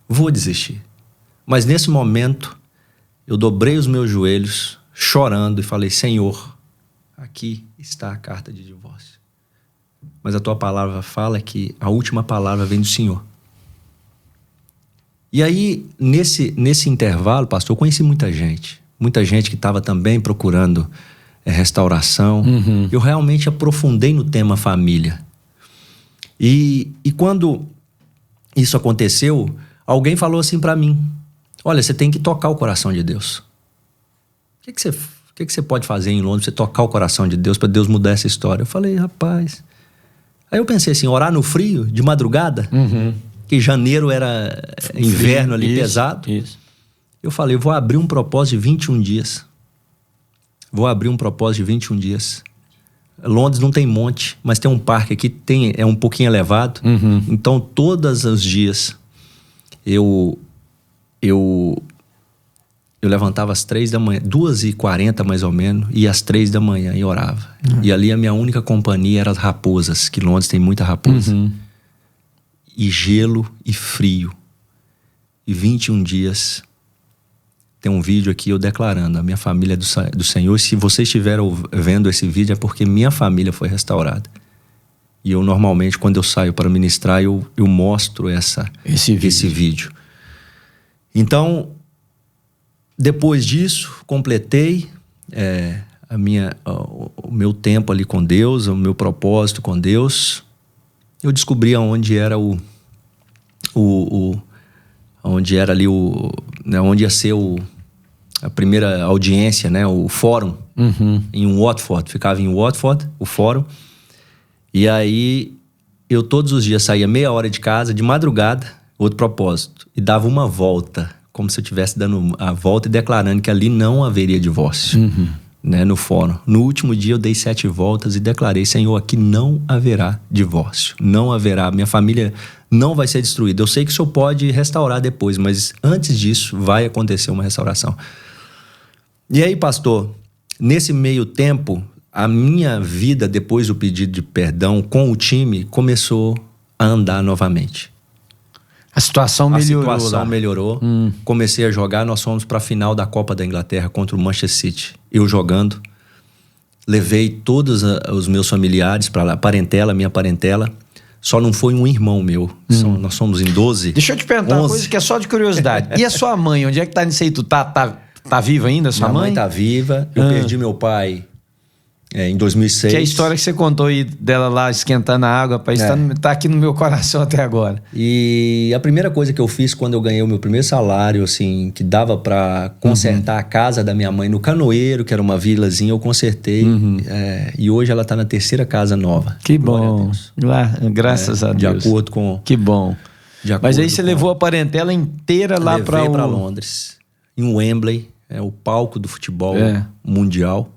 vou desistir. Mas nesse momento, eu dobrei os meus joelhos, chorando, e falei, Senhor, aqui está a carta de divórcio. Mas a tua palavra fala que a última palavra vem do Senhor. E aí, nesse intervalo, pastor, eu conheci muita gente que estava também procurando restauração. Eu realmente aprofundei no tema família. E quando isso aconteceu, alguém falou assim para mim, olha, você tem que tocar o coração de Deus. O que você pode fazer em Londres, você tocar o coração de Deus, para Deus mudar essa história? Eu falei, rapaz... Aí eu pensei assim, orar no frio, de madrugada, que janeiro era inverno ali, pesado. Isso. Eu falei, vou abrir um propósito de 21 dias. Londres não tem monte, mas tem um parque aqui, é um pouquinho elevado. Então, todos os dias, eu levantava às 3 da manhã, 2h40 mais ou menos, e às 3 da manhã e orava. E ali a minha única companhia era as raposas, que Londres tem muita raposa. E gelo e frio. E 21 dias... Tem um vídeo aqui eu declarando, a minha família é do Senhor. Se vocês estiverem vendo esse vídeo, é porque minha família foi restaurada. E eu normalmente, quando eu saio para ministrar, eu mostro esse vídeo. Então, depois disso, completei o meu tempo ali com Deus, o meu propósito com Deus. Eu descobri onde era onde era ali onde ia ser a primeira audiência, né, o fórum, em Watford. Ficava em Watford, o fórum. E aí, eu todos os dias saía meia hora de casa, de madrugada, outro propósito, e dava uma volta, como se eu estivesse dando a volta e declarando que ali não haveria divórcio, né, no fórum. No último dia, eu dei 7 voltas e declarei, Senhor, aqui não haverá divórcio, não haverá, minha família não vai ser destruída. Eu sei que o Senhor pode restaurar depois, mas antes disso vai acontecer uma restauração. E aí, pastor, nesse meio tempo, a minha vida, depois do pedido de perdão com o time, começou a andar novamente. A situação melhorou. A situação melhorou. Comecei a jogar, nós fomos para a final da Copa da Inglaterra contra o Manchester City. Eu jogando. Levei todos os meus familiares para lá, minha parentela. Só não foi um irmão meu. Nós somos em 12. Deixa eu te perguntar 11. uma coisa que é só de curiosidade. E a sua mãe, onde é que tá nisso aí? Tu tá viva ainda, sua Minha mãe tá viva. Eu perdi meu pai em 2006. Que é a história que você contou aí dela lá esquentando a água, rapaz, tá aqui no meu coração até agora. E a primeira coisa que eu fiz quando eu ganhei o meu primeiro salário, assim, que dava pra consertar a casa da minha mãe no Canoeiro, que era uma vilazinha, eu consertei. E hoje ela tá na 3ª casa nova. Que bom. Graças a Deus. De acordo com... Que bom. Mas aí você levou a parentela inteira lá para Levei pra Londres, em Wembley, o palco do futebol mundial.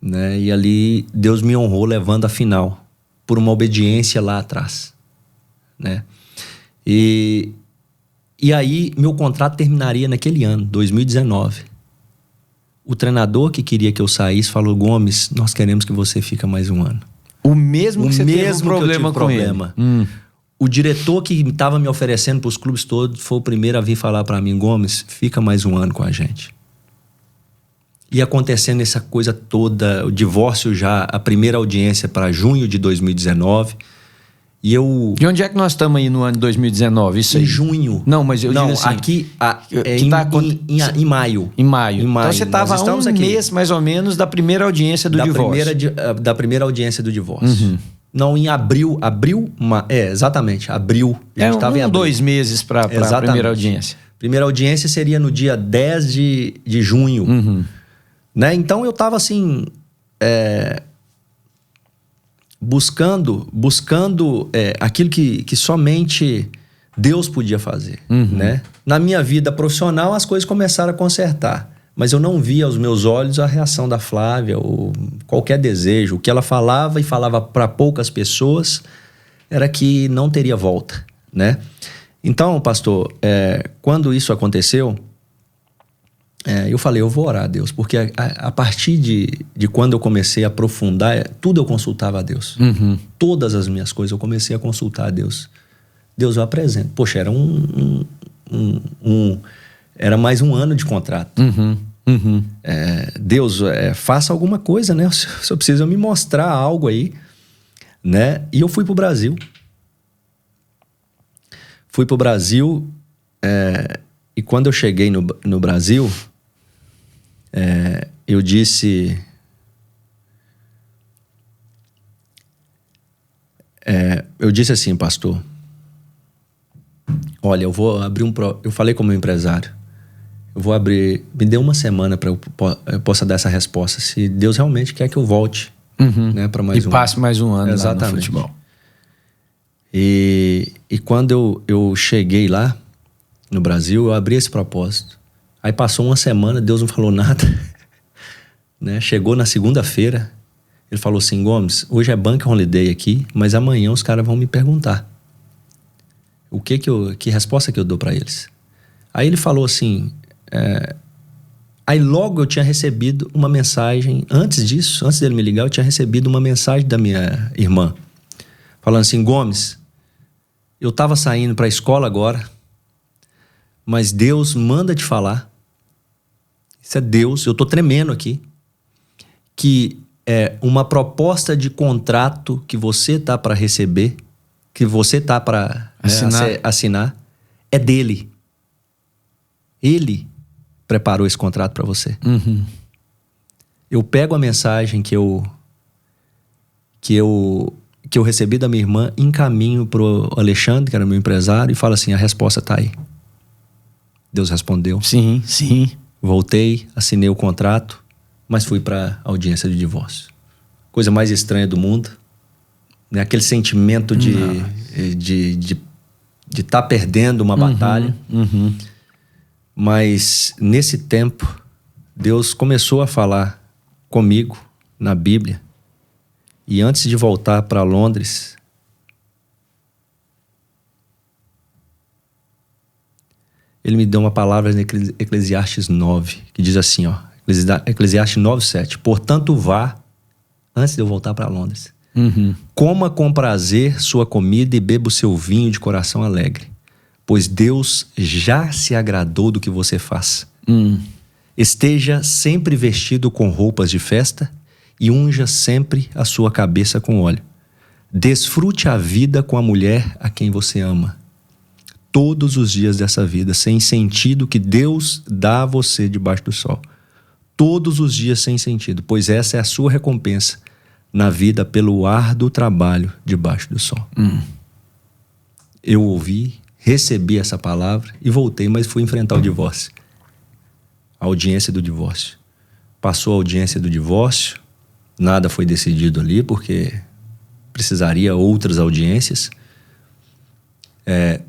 Né? E ali Deus me honrou levando a final por uma obediência lá atrás, né? E aí meu contrato terminaria naquele ano, 2019. O treinador que queria que eu saísse falou: Gomes, nós queremos que você fique mais um ano. O mesmo que você teve problema com ele. O diretor que estava me oferecendo para os clubes todos foi o primeiro a vir falar para mim: Gomes, fica mais um ano com a gente. E acontecendo essa coisa toda, o divórcio já, a primeira audiência para junho de 2019. E eu... E onde é que nós estamos aí no ano de 2019? Isso aí? Em junho. Não, mas eu digo assim... aqui em maio. Em maio. Então você estava a um mês, mais ou menos, da primeira audiência do divórcio. Da primeira audiência do divórcio. Não, em abril... exatamente, abril. A gente estava em abril. 2 meses para a primeira audiência. Primeira audiência seria no dia 10 de junho. Né? Então eu estava assim... buscando aquilo que somente Deus podia fazer, né? Na minha vida profissional as coisas começaram a consertar, mas eu não via aos meus olhos a reação da Flávia ou qualquer desejo. O que ela falava e falava para poucas pessoas era que não teria volta, né? Então, pastor, quando isso aconteceu, eu falei, eu vou orar a Deus, porque a partir de quando eu comecei a aprofundar, tudo eu consultava a Deus. Todas as minhas coisas eu comecei a consultar a Deus. Deus, eu apresento. Poxa, era era mais um ano de contrato. Deus, faça alguma coisa, né? O senhor precisa me mostrar algo aí, né? E eu fui pro Brasil. E quando eu cheguei no Brasil... eu disse assim, pastor, olha, eu vou abrir eu falei com o meu empresário, eu vou abrir, me dê uma semana para eu possa dar essa resposta, se Deus realmente quer que eu volte, né, para mais um ano. E passe mais um ano. Exatamente. Lá no futebol. E quando eu cheguei lá no Brasil, eu abri esse propósito. Aí passou uma semana, Deus não falou nada, né? Chegou na segunda-feira, ele falou assim, Gomes, hoje é Bank Holiday aqui, mas amanhã os caras vão me perguntar que resposta que eu dou para eles. Aí ele falou assim, aí logo eu tinha recebido uma mensagem, antes dele me ligar, eu tinha recebido uma mensagem da minha irmã, falando assim, Gomes, eu tava saindo para a escola agora, mas Deus manda te falar, isso é Deus, eu tô tremendo aqui, que é uma proposta de contrato que você tá para receber, que você tá para assinar, é dele. Ele preparou esse contrato para você. Eu pego a mensagem que eu recebi da minha irmã, encaminho pro Alexandre, que era meu empresário, e falo assim, a resposta tá aí. Deus respondeu. Sim, sim. Voltei, assinei o contrato, mas fui para a audiência de divórcio. Coisa mais estranha do mundo, né? Aquele sentimento de estar perdendo uma batalha. Mas nesse tempo, Deus começou a falar comigo na Bíblia. E antes de voltar para Londres, ele me deu uma palavra em Eclesiastes 9, que diz assim, ó, Eclesiastes 9:7. Portanto, vá antes de eu voltar para Londres. Coma com prazer sua comida e beba o seu vinho de coração alegre, pois Deus já se agradou do que você faz. Esteja sempre vestido com roupas de festa e unja sempre a sua cabeça com óleo. Desfrute a vida com a mulher a quem você ama. Todos os dias dessa vida, sem sentido que Deus dá a você debaixo do sol. Todos os dias sem sentido, pois essa é a sua recompensa na vida pelo árduo trabalho debaixo do sol. Eu ouvi, recebi essa palavra e voltei, mas fui enfrentar o divórcio. A audiência do divórcio. Passou a audiência do divórcio, nada foi decidido ali, porque precisaria outras audiências.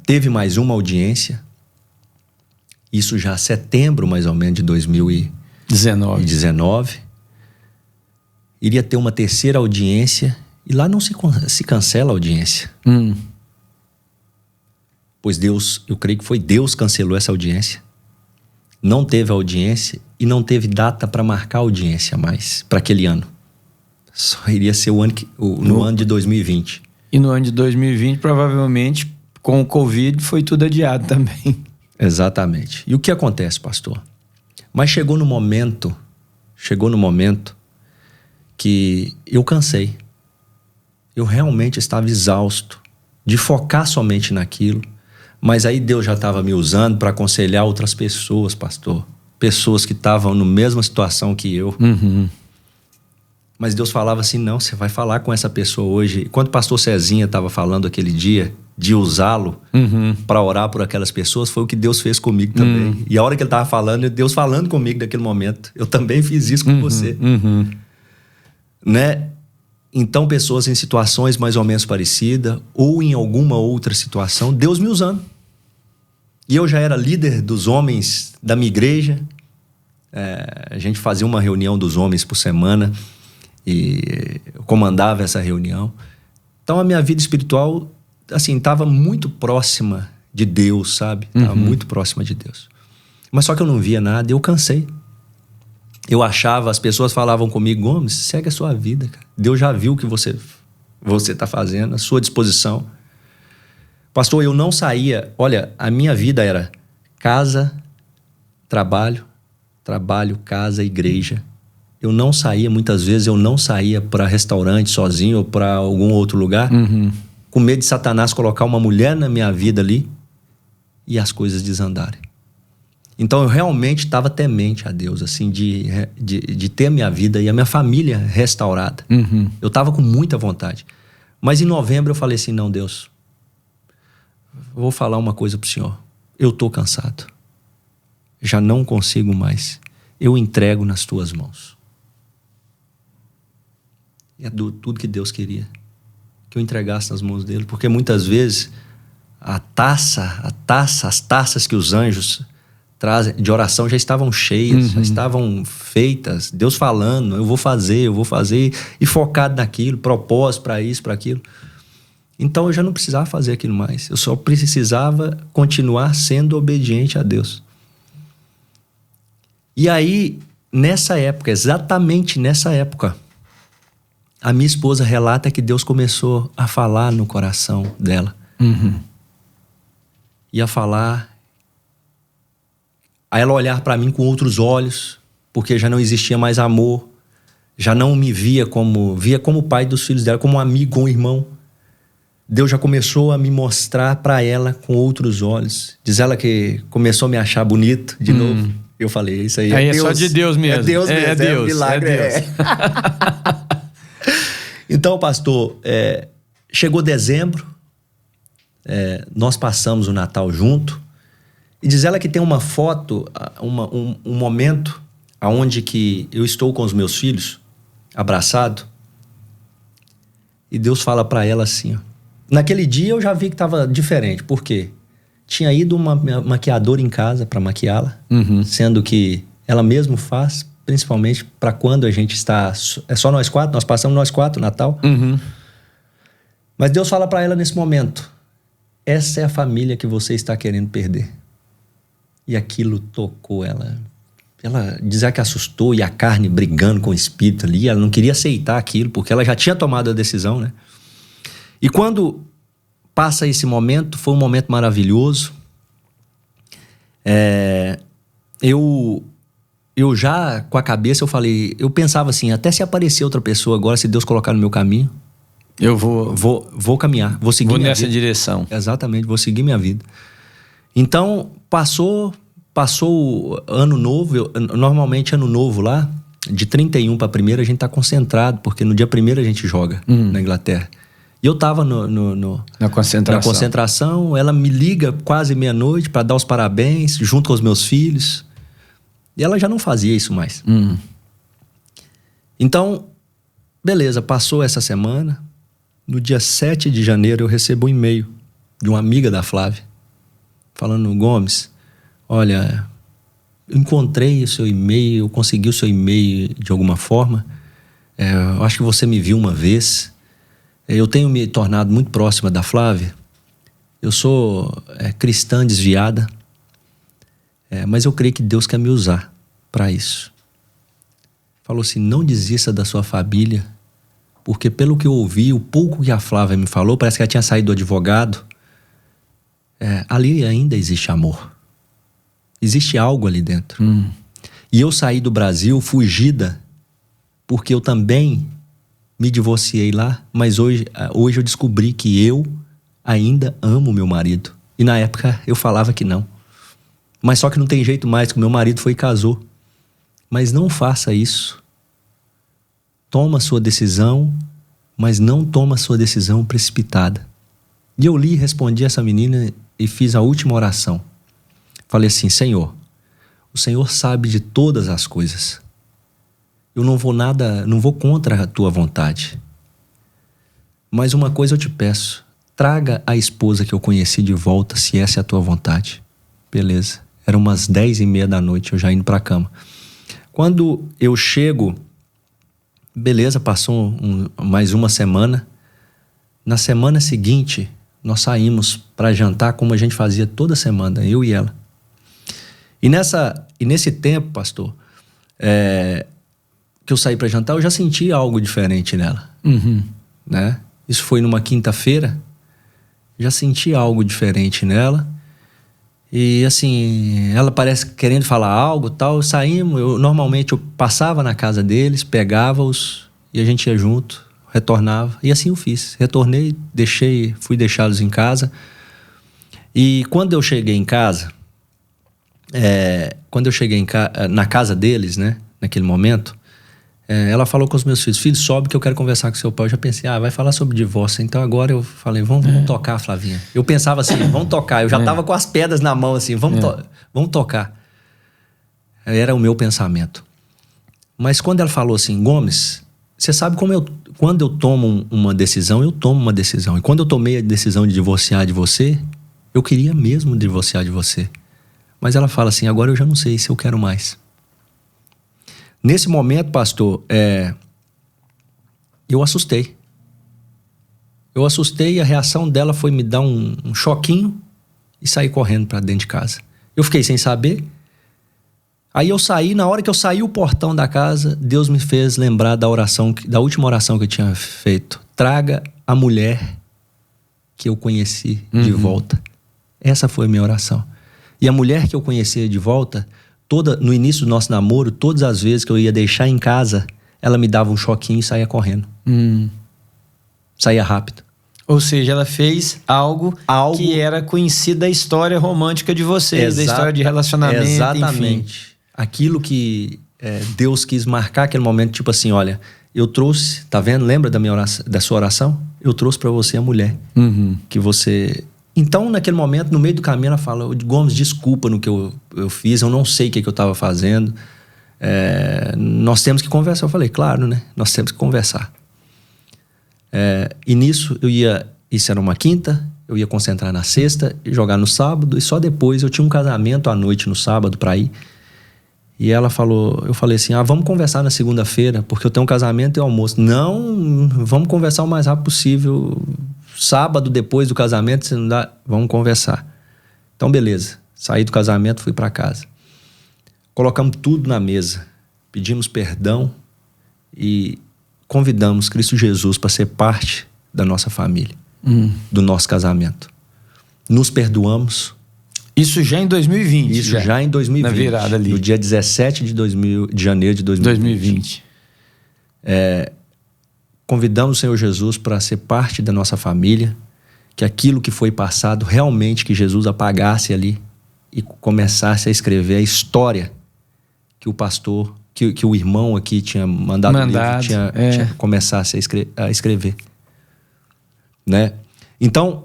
Teve mais uma audiência, isso já setembro mais ou menos de 2019. Iria ter uma terceira audiência e lá não se cancela a audiência. Pois Deus, eu creio que foi Deus que cancelou essa audiência. Não teve audiência e não teve data para marcar a audiência mais para aquele ano. Só iria ser no ano de 2020. E no ano de 2020, provavelmente, com o Covid, foi tudo adiado também. Exatamente. E o que acontece, pastor? Mas chegou no momento que eu cansei. Eu realmente estava exausto de focar somente naquilo. Mas aí Deus já estava me usando para aconselhar outras pessoas, pastor. Pessoas que estavam na mesma situação que eu. Mas Deus falava assim, não, você vai falar com essa pessoa hoje. Quando o pastor Cezinha estava falando aquele dia de usá-lo para orar por aquelas pessoas, foi o que Deus fez comigo também. E a hora que ele estava falando, Deus falando comigo naquele momento. Eu também fiz isso com você. Né? Então, pessoas em situações mais ou menos parecidas ou em alguma outra situação, Deus me usando. E eu já era líder dos homens da minha igreja. A gente fazia uma reunião dos homens por semana e eu comandava essa reunião. Então, a minha vida espiritual, assim, estava muito próxima de Deus, sabe? Estava muito próxima de Deus. Mas só que eu não via nada e eu cansei. Eu achava, as pessoas falavam comigo, Gomes, segue a sua vida, cara. Deus já viu o que você está fazendo, a sua disposição. Pastor, eu não saía, olha, a minha vida era casa, trabalho, casa, igreja. Eu não saía, muitas vezes eu não saía para restaurante sozinho ou para algum outro lugar, com medo de Satanás colocar uma mulher na minha vida ali e as coisas desandarem. Então eu realmente estava temente a Deus, assim, de ter a minha vida e a minha família restaurada. Eu estava com muita vontade. Mas em novembro eu falei assim, não, Deus, vou falar uma coisa pro Senhor. Eu estou cansado. Já não consigo mais. Eu entrego nas tuas mãos. E é tudo que Deus queria. Que eu entregasse nas mãos dele. Porque muitas vezes as taças que os anjos de oração já estavam cheias, já estavam feitas, Deus falando, eu vou fazer, e focado naquilo, propósito para isso, para aquilo. Então eu já não precisava fazer aquilo mais, eu só precisava continuar sendo obediente a Deus. E aí, nessa época, exatamente nessa época, a minha esposa relata que Deus começou a falar no coração dela. E a falar, a ela olhar para mim com outros olhos, porque já não existia mais amor, já não me via como pai dos filhos dela, como um amigo, como um irmão. Deus já começou a me mostrar para ela com outros olhos. Diz ela que começou a me achar bonito de novo. Eu falei, isso aí é Deus. É só de Deus mesmo. É Deus mesmo, é um milagre. É Deus. Então, pastor, chegou dezembro, nós passamos o Natal junto. E diz ela que tem uma foto, um momento onde que eu estou com os meus filhos, abraçado, e Deus fala para ela assim, ó. Naquele dia eu já vi que estava diferente, por quê? Tinha ido uma maquiadora em casa para maquiá-la, sendo que ela mesma faz, principalmente para quando a gente está... É só nós quatro, nós passamos nós quatro o Natal. Mas Deus fala para ela nesse momento, essa é a família que você está querendo perder. E aquilo tocou ela ela dizer que assustou, e a carne brigando com o espírito ali, ela não queria aceitar aquilo, porque ela já tinha tomado a decisão, né? E quando passa esse momento, foi um momento maravilhoso. Eu já, com a cabeça, eu pensava assim, até se aparecer outra pessoa agora, se Deus colocar no meu caminho, eu vou caminhar, vou seguir minha nessa vida. direção. Exatamente, vou seguir minha vida. Então, passou o ano novo. Normalmente ano novo lá, de 31 para 1º, a gente tá concentrado, porque no dia 1º a gente joga na Inglaterra. E eu tava na concentração. Ela me liga quase meia-noite para dar os parabéns, junto com os meus filhos. E ela já não fazia isso mais. Então, beleza, passou essa semana. No dia 7 de janeiro eu recebo um e-mail de uma amiga da Flávia, falando: Gomes, olha, eu encontrei o seu e-mail, eu consegui o seu e-mail de alguma forma. Eu acho que você me viu uma vez. Eu tenho me tornado muito próxima da Flávia. Eu sou cristã desviada, mas eu creio que Deus quer me usar para isso. Falou assim: não desista da sua família, porque pelo que eu ouvi, o pouco que a Flávia me falou, parece que ela tinha saído do advogado. Ali ainda existe amor. Existe algo ali dentro. E eu saí do Brasil fugida, porque eu também me divorciei lá, mas hoje eu descobri que eu ainda amo meu marido. E na época eu falava que não. Mas só que não tem jeito mais, que meu marido foi e casou. Mas não faça isso. Toma a sua decisão, mas não toma a sua decisão precipitada. E eu li e respondi essa menina e fiz a última oração. Falei assim: Senhor, o Senhor sabe de todas as coisas. Eu não vou contra a tua vontade. Mas uma coisa eu te peço: traga a esposa que eu conheci de volta, se essa é a tua vontade. Beleza. Eram umas 10h30 da noite, eu já indo pra cama. Quando eu chego, beleza, passou mais uma semana. Na semana seguinte, nós saímos para jantar, como a gente fazia toda semana, eu e ela. E nesse tempo, pastor, que eu saí para jantar, eu já senti algo diferente nela. Né? Isso foi numa quinta-feira. Já senti algo diferente nela. E assim, ela parece querendo falar algo, tal. Saímos, normalmente eu passava na casa deles, pegava-os e a gente ia junto, retornava. E assim eu fiz. Retornei, fui deixá-los em casa. E quando eu cheguei em casa, na casa deles, né, naquele momento, ela falou com os meus filhos: filho, sobe que eu quero conversar com seu pai. Eu já pensei, vai falar sobre divórcio. Então agora eu falei: vamos tocar, Flavinha. Eu pensava assim, vamos tocar. Eu já tava com as pedras na mão assim, vamos tocar. Era o meu pensamento. Mas quando ela falou assim: Gomes, você sabe quando eu tomo uma decisão, eu tomo uma decisão. E quando eu tomei a decisão de divorciar de você, eu queria mesmo divorciar de você. Mas ela fala assim: agora eu já não sei se eu quero mais. Nesse momento, pastor, eu assustei. E a reação dela foi me dar um choquinho e sair correndo para dentro de casa. Eu fiquei sem saber. Aí eu saí, na hora que eu saí o portão da casa, Deus me fez lembrar da última oração que eu tinha feito. Traga a mulher que eu conheci de volta. Essa foi a minha oração. E a mulher que eu conhecia de volta, no início do nosso namoro, todas as vezes que eu ia deixar em casa, ela me dava um choquinho e saía correndo. Saía rápido. Ou seja, ela fez algo que era conhecido da história romântica de vocês, da história de relacionamento, exatamente. Enfim. Aquilo que Deus quis marcar aquele momento, tipo assim: olha, eu trouxe, tá vendo? Lembra da sua oração? Eu trouxe para você a mulher que você... Então, naquele momento, no meio do caminho, ela fala: Gomes, desculpa no que eu fiz, eu não sei o que eu estava fazendo. Nós temos que conversar. Eu falei: claro, né? Nós temos que conversar. E nisso, isso era uma quinta, eu ia concentrar na sexta e jogar no sábado, e só depois eu tinha um casamento à noite no sábado para ir. E eu falei assim: vamos conversar na segunda-feira, porque eu tenho um casamento e almoço. Não, vamos conversar o mais rápido possível. Sábado, depois do casamento, se não dá, vamos conversar. Então, beleza. Saí do casamento, fui para casa. colocamos tudo na mesa, pedimos perdão e convidamos Cristo Jesus para ser parte da nossa família, do nosso casamento. Nos perdoamos. Isso já em 2020? Isso já em 2020. Na virada ali. No dia 17 de janeiro de 2020. Convidamos o Senhor Jesus para ser parte da nossa família, que aquilo que foi passado, realmente que Jesus apagasse ali e começasse a escrever a história que o pastor, que o irmão aqui tinha mandado o livro, tinha começasse a escrever. Né? Então,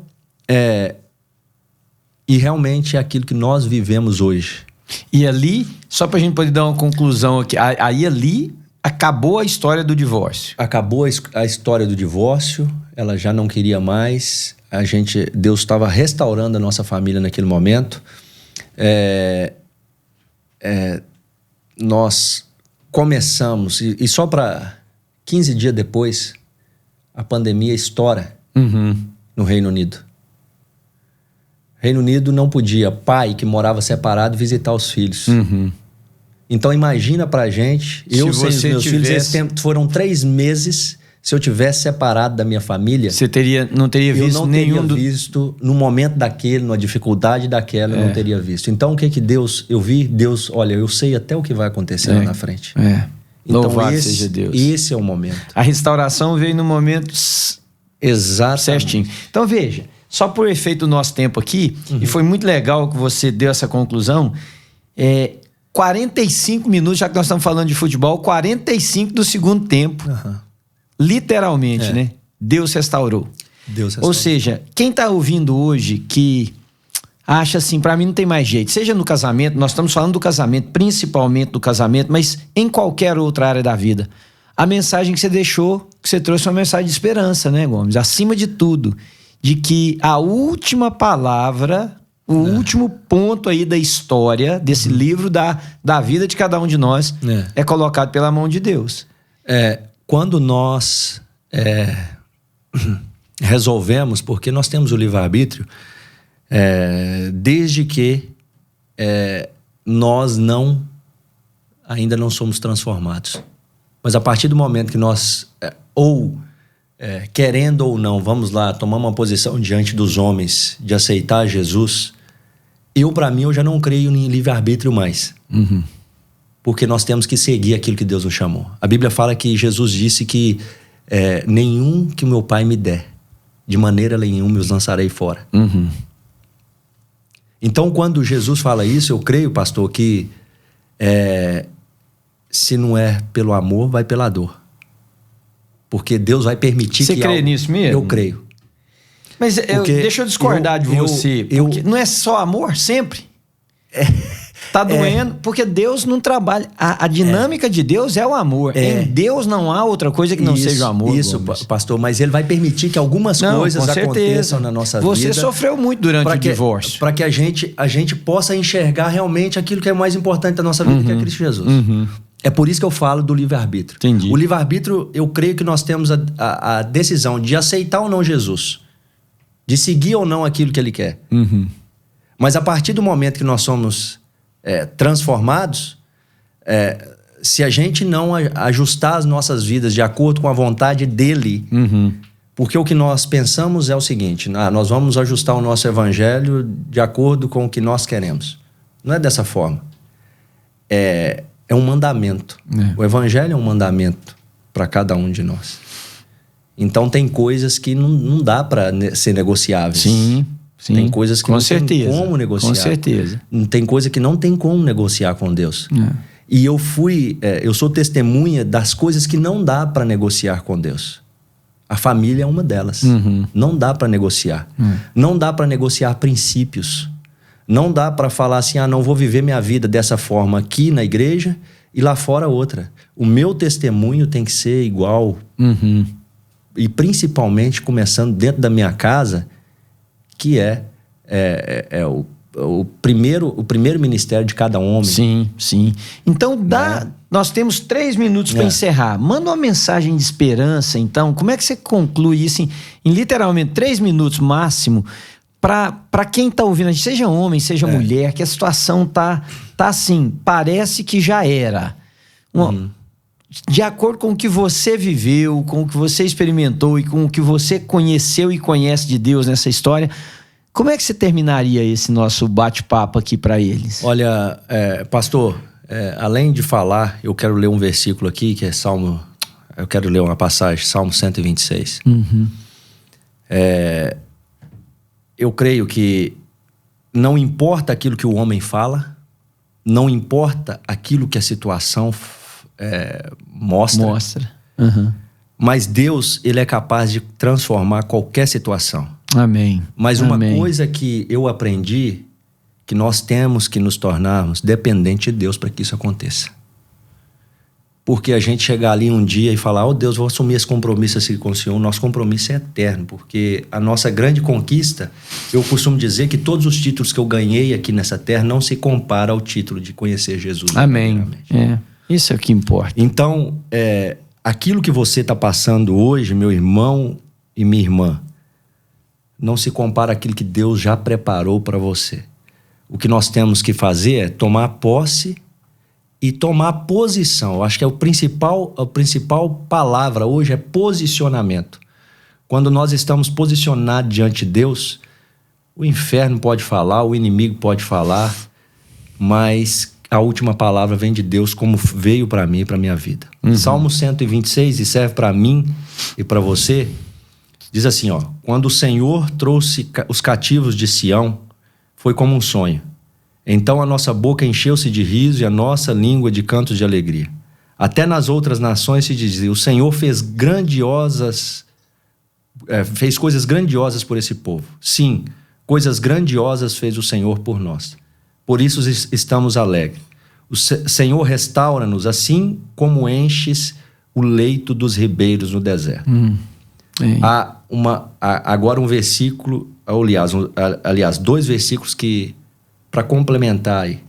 e realmente é aquilo que nós vivemos hoje. E ali, só pra gente poder dar uma conclusão aqui, aí ali acabou a história do divórcio. Acabou a história do divórcio, ela já não queria mais, Deus estava restaurando a nossa família naquele momento. Nós começamos, e só para 15 dias depois, a pandemia estoura no Reino Unido. Reino Unido não podia, pai que morava separado, visitar os filhos. Então imagina pra gente, eu sem os meus filhos, esse tempo foram 3 meses, se eu tivesse separado da minha família... Você não teria visto nenhum... Eu não teria visto, no momento daquele, numa dificuldade daquela, eu não teria visto. Então o que Deus... Eu vi, Deus, olha, eu sei até o que vai acontecer lá na frente. Então louvado seja Deus. Esse é o momento. A restauração veio no momento... Exatamente. Certinho. Então veja, só por efeito do nosso tempo aqui, e foi muito legal que você deu essa conclusão, 45 minutos, já que nós estamos falando de futebol, 45 do segundo tempo, literalmente, né? Deus restaurou. Ou seja, quem está ouvindo hoje que acha assim, para mim não tem mais jeito, seja no casamento, nós estamos falando do casamento, principalmente do casamento, mas em qualquer outra área da vida, a mensagem que você deixou, que você trouxe, é uma mensagem de esperança, né, Gomes? Acima de tudo, de que a última palavra, o último ponto aí da história, desse livro da vida de cada um de nós, é colocado pela mão de Deus. Quando nós resolvemos, porque nós temos o livre-arbítrio, desde que nós ainda não somos transformados. Mas a partir do momento que nós, querendo ou não, vamos lá, tomar uma posição diante dos homens de aceitar Jesus, para mim, eu já não creio em livre-arbítrio mais. Porque nós temos que seguir aquilo que Deus nos chamou. A Bíblia fala que Jesus disse que nenhum que o meu Pai me der, de maneira nenhuma os lançarei fora. Então, quando Jesus fala isso, eu creio, pastor, que se não é pelo amor, vai pela dor. Porque Deus vai permitir que... Você crê nisso mesmo? Eu creio. Mas deixa eu discordar de você. Porque não é só amor sempre? Tá doendo, porque Deus não trabalha. A dinâmica de Deus é o amor. Em Deus não há outra coisa que não seja o amor. Isso, pastor, mas Ele vai permitir que algumas coisas aconteçam na nossa vida. Você sofreu muito durante o divórcio. Para que a gente possa enxergar realmente aquilo que é mais importante da nossa vida, que é Cristo Jesus. É por isso que eu falo do livre-arbítrio. Entendi. O livre-arbítrio, eu creio que nós temos a decisão de aceitar ou não Jesus, de seguir ou não aquilo que Ele quer. Mas a partir do momento que nós somos transformados, se a gente não ajustar as nossas vidas de acordo com a vontade dEle, porque o que nós pensamos é o seguinte, nós vamos ajustar o nosso evangelho de acordo com o que nós queremos. Não é dessa forma. É um mandamento. O evangelho é um mandamento para cada um de nós. Então tem coisas que não dá para ser negociáveis. Sim. Tem coisas que não tem como negociar. Com certeza. Tem coisa que não tem como negociar com Deus. E eu sou testemunha das coisas que não dá para negociar com Deus. A família é uma delas. Não dá para negociar. Não dá para negociar princípios. Não dá para falar assim, não vou viver minha vida dessa forma aqui na igreja e lá fora outra. O meu testemunho tem que ser igual. E principalmente começando dentro da minha casa, que o primeiro ministério de cada homem. Sim. Então nós temos 3 minutos para encerrar. Manda uma mensagem de esperança, então. Como é que você conclui isso em literalmente 3 minutos máximo? para quem tá ouvindo a gente, seja homem, seja mulher, que a situação tá assim, parece que já era. De acordo com o que você viveu, com o que você experimentou e com o que você conheceu e conhece de Deus nessa história, como é que você terminaria esse nosso bate-papo aqui para eles? Olha, pastor, além de falar, eu quero ler um versículo aqui, que é eu quero ler uma passagem, Salmo 126. Eu creio que não importa aquilo que o homem fala, não importa aquilo que a situação mostra. Mas Deus, ele é capaz de transformar qualquer situação. Amém. Mas uma coisa que eu aprendi, que nós temos que nos tornarmos dependentes de Deus para que isso aconteça. Porque a gente chegar ali um dia e falar, Deus, vou assumir esse compromisso assim com o Senhor, o nosso compromisso é eterno, porque a nossa grande conquista, eu costumo dizer que todos os títulos que eu ganhei aqui nessa terra não se compara ao título de conhecer Jesus. Amém. Isso é o que importa. Então, aquilo que você está passando hoje, meu irmão e minha irmã, não se compara àquilo que Deus já preparou para você. O que nós temos que fazer é tomar posse e tomar posição. Eu acho que a principal palavra hoje é posicionamento. Quando nós estamos posicionados diante de Deus, o inferno pode falar, o inimigo pode falar, mas a última palavra vem de Deus, como veio para mim e para minha vida. Salmo 126, e serve para mim e para você, diz assim, quando o Senhor trouxe os cativos de Sião, foi como um sonho. Então a nossa boca encheu-se de riso e a nossa língua de cantos de alegria. Até nas outras nações se dizia, o Senhor fez coisas grandiosas por esse povo. Sim, coisas grandiosas fez o Senhor por nós. Por isso estamos alegres. O Senhor restaura-nos assim como enches o leito dos ribeiros no deserto. Há agora um versículo, aliás, 2 versículos que para complementar aí,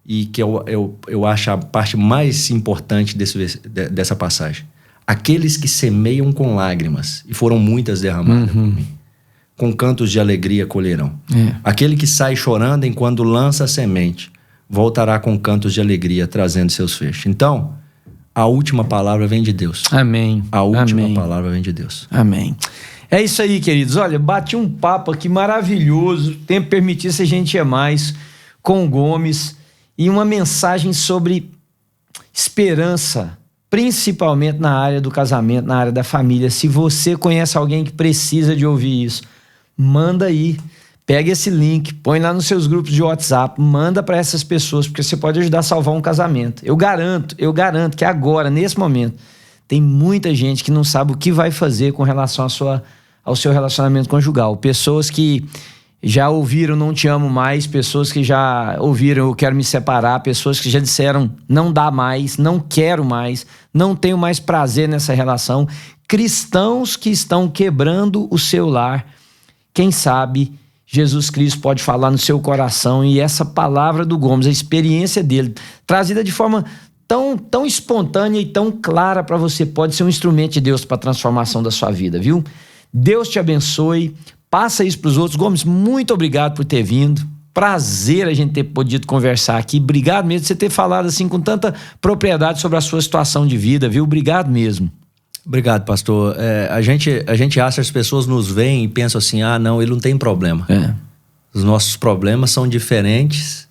e que eu acho a parte mais importante dessa passagem. Aqueles que semeiam com lágrimas, e foram muitas derramadas por mim, com cantos de alegria colherão. Aquele que sai chorando enquanto lança a semente, voltará com cantos de alegria, trazendo seus feixes. Então, a última palavra vem de Deus. Amém. A última palavra vem de Deus. Amém. É isso aí, queridos. Olha, bati um papo aqui maravilhoso. O tempo permitisse, a gente ia mais com o Gomes. E uma mensagem sobre esperança, principalmente na área do casamento, na área da família. Se você conhece alguém que precisa de ouvir isso, manda aí. Pega esse link, põe lá nos seus grupos de WhatsApp, manda para essas pessoas, porque você pode ajudar a salvar um casamento. Eu garanto que agora, nesse momento, tem muita gente que não sabe o que vai fazer com relação ao seu relacionamento conjugal. Pessoas que já ouviram não te amo mais, pessoas que já ouviram eu quero me separar, pessoas que já disseram não dá mais, não quero mais, não tenho mais prazer nessa relação. Cristãos que estão quebrando o seu lar. Quem sabe Jesus Cristo pode falar no seu coração, e essa palavra do Gomes, a experiência dele, trazida de forma tão espontânea e tão clara para você, pode ser um instrumento de Deus para a transformação da sua vida, viu? Deus te abençoe, passa isso para os outros. Gomes, muito obrigado por ter vindo, prazer a gente ter podido conversar aqui, obrigado mesmo por você ter falado assim com tanta propriedade sobre a sua situação de vida, viu? Obrigado mesmo. Obrigado, pastor. A gente acha, as pessoas nos veem e pensam assim, não, ele não tem problema. Os nossos problemas são diferentes,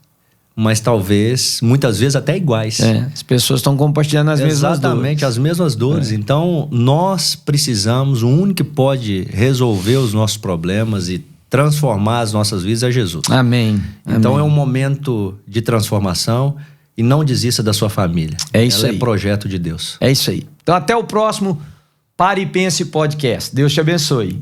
mas talvez, muitas vezes até iguais. As pessoas estão compartilhando as mesmas dores. Exatamente, as mesmas dores. Então, nós precisamos, o único que pode resolver os nossos problemas e transformar as nossas vidas é Jesus. Amém. Então, é um momento de transformação, e não desista da sua família. É isso aí. Ela é projeto de Deus. É isso aí. Então, até o próximo Pare e Pense Podcast. Deus te abençoe.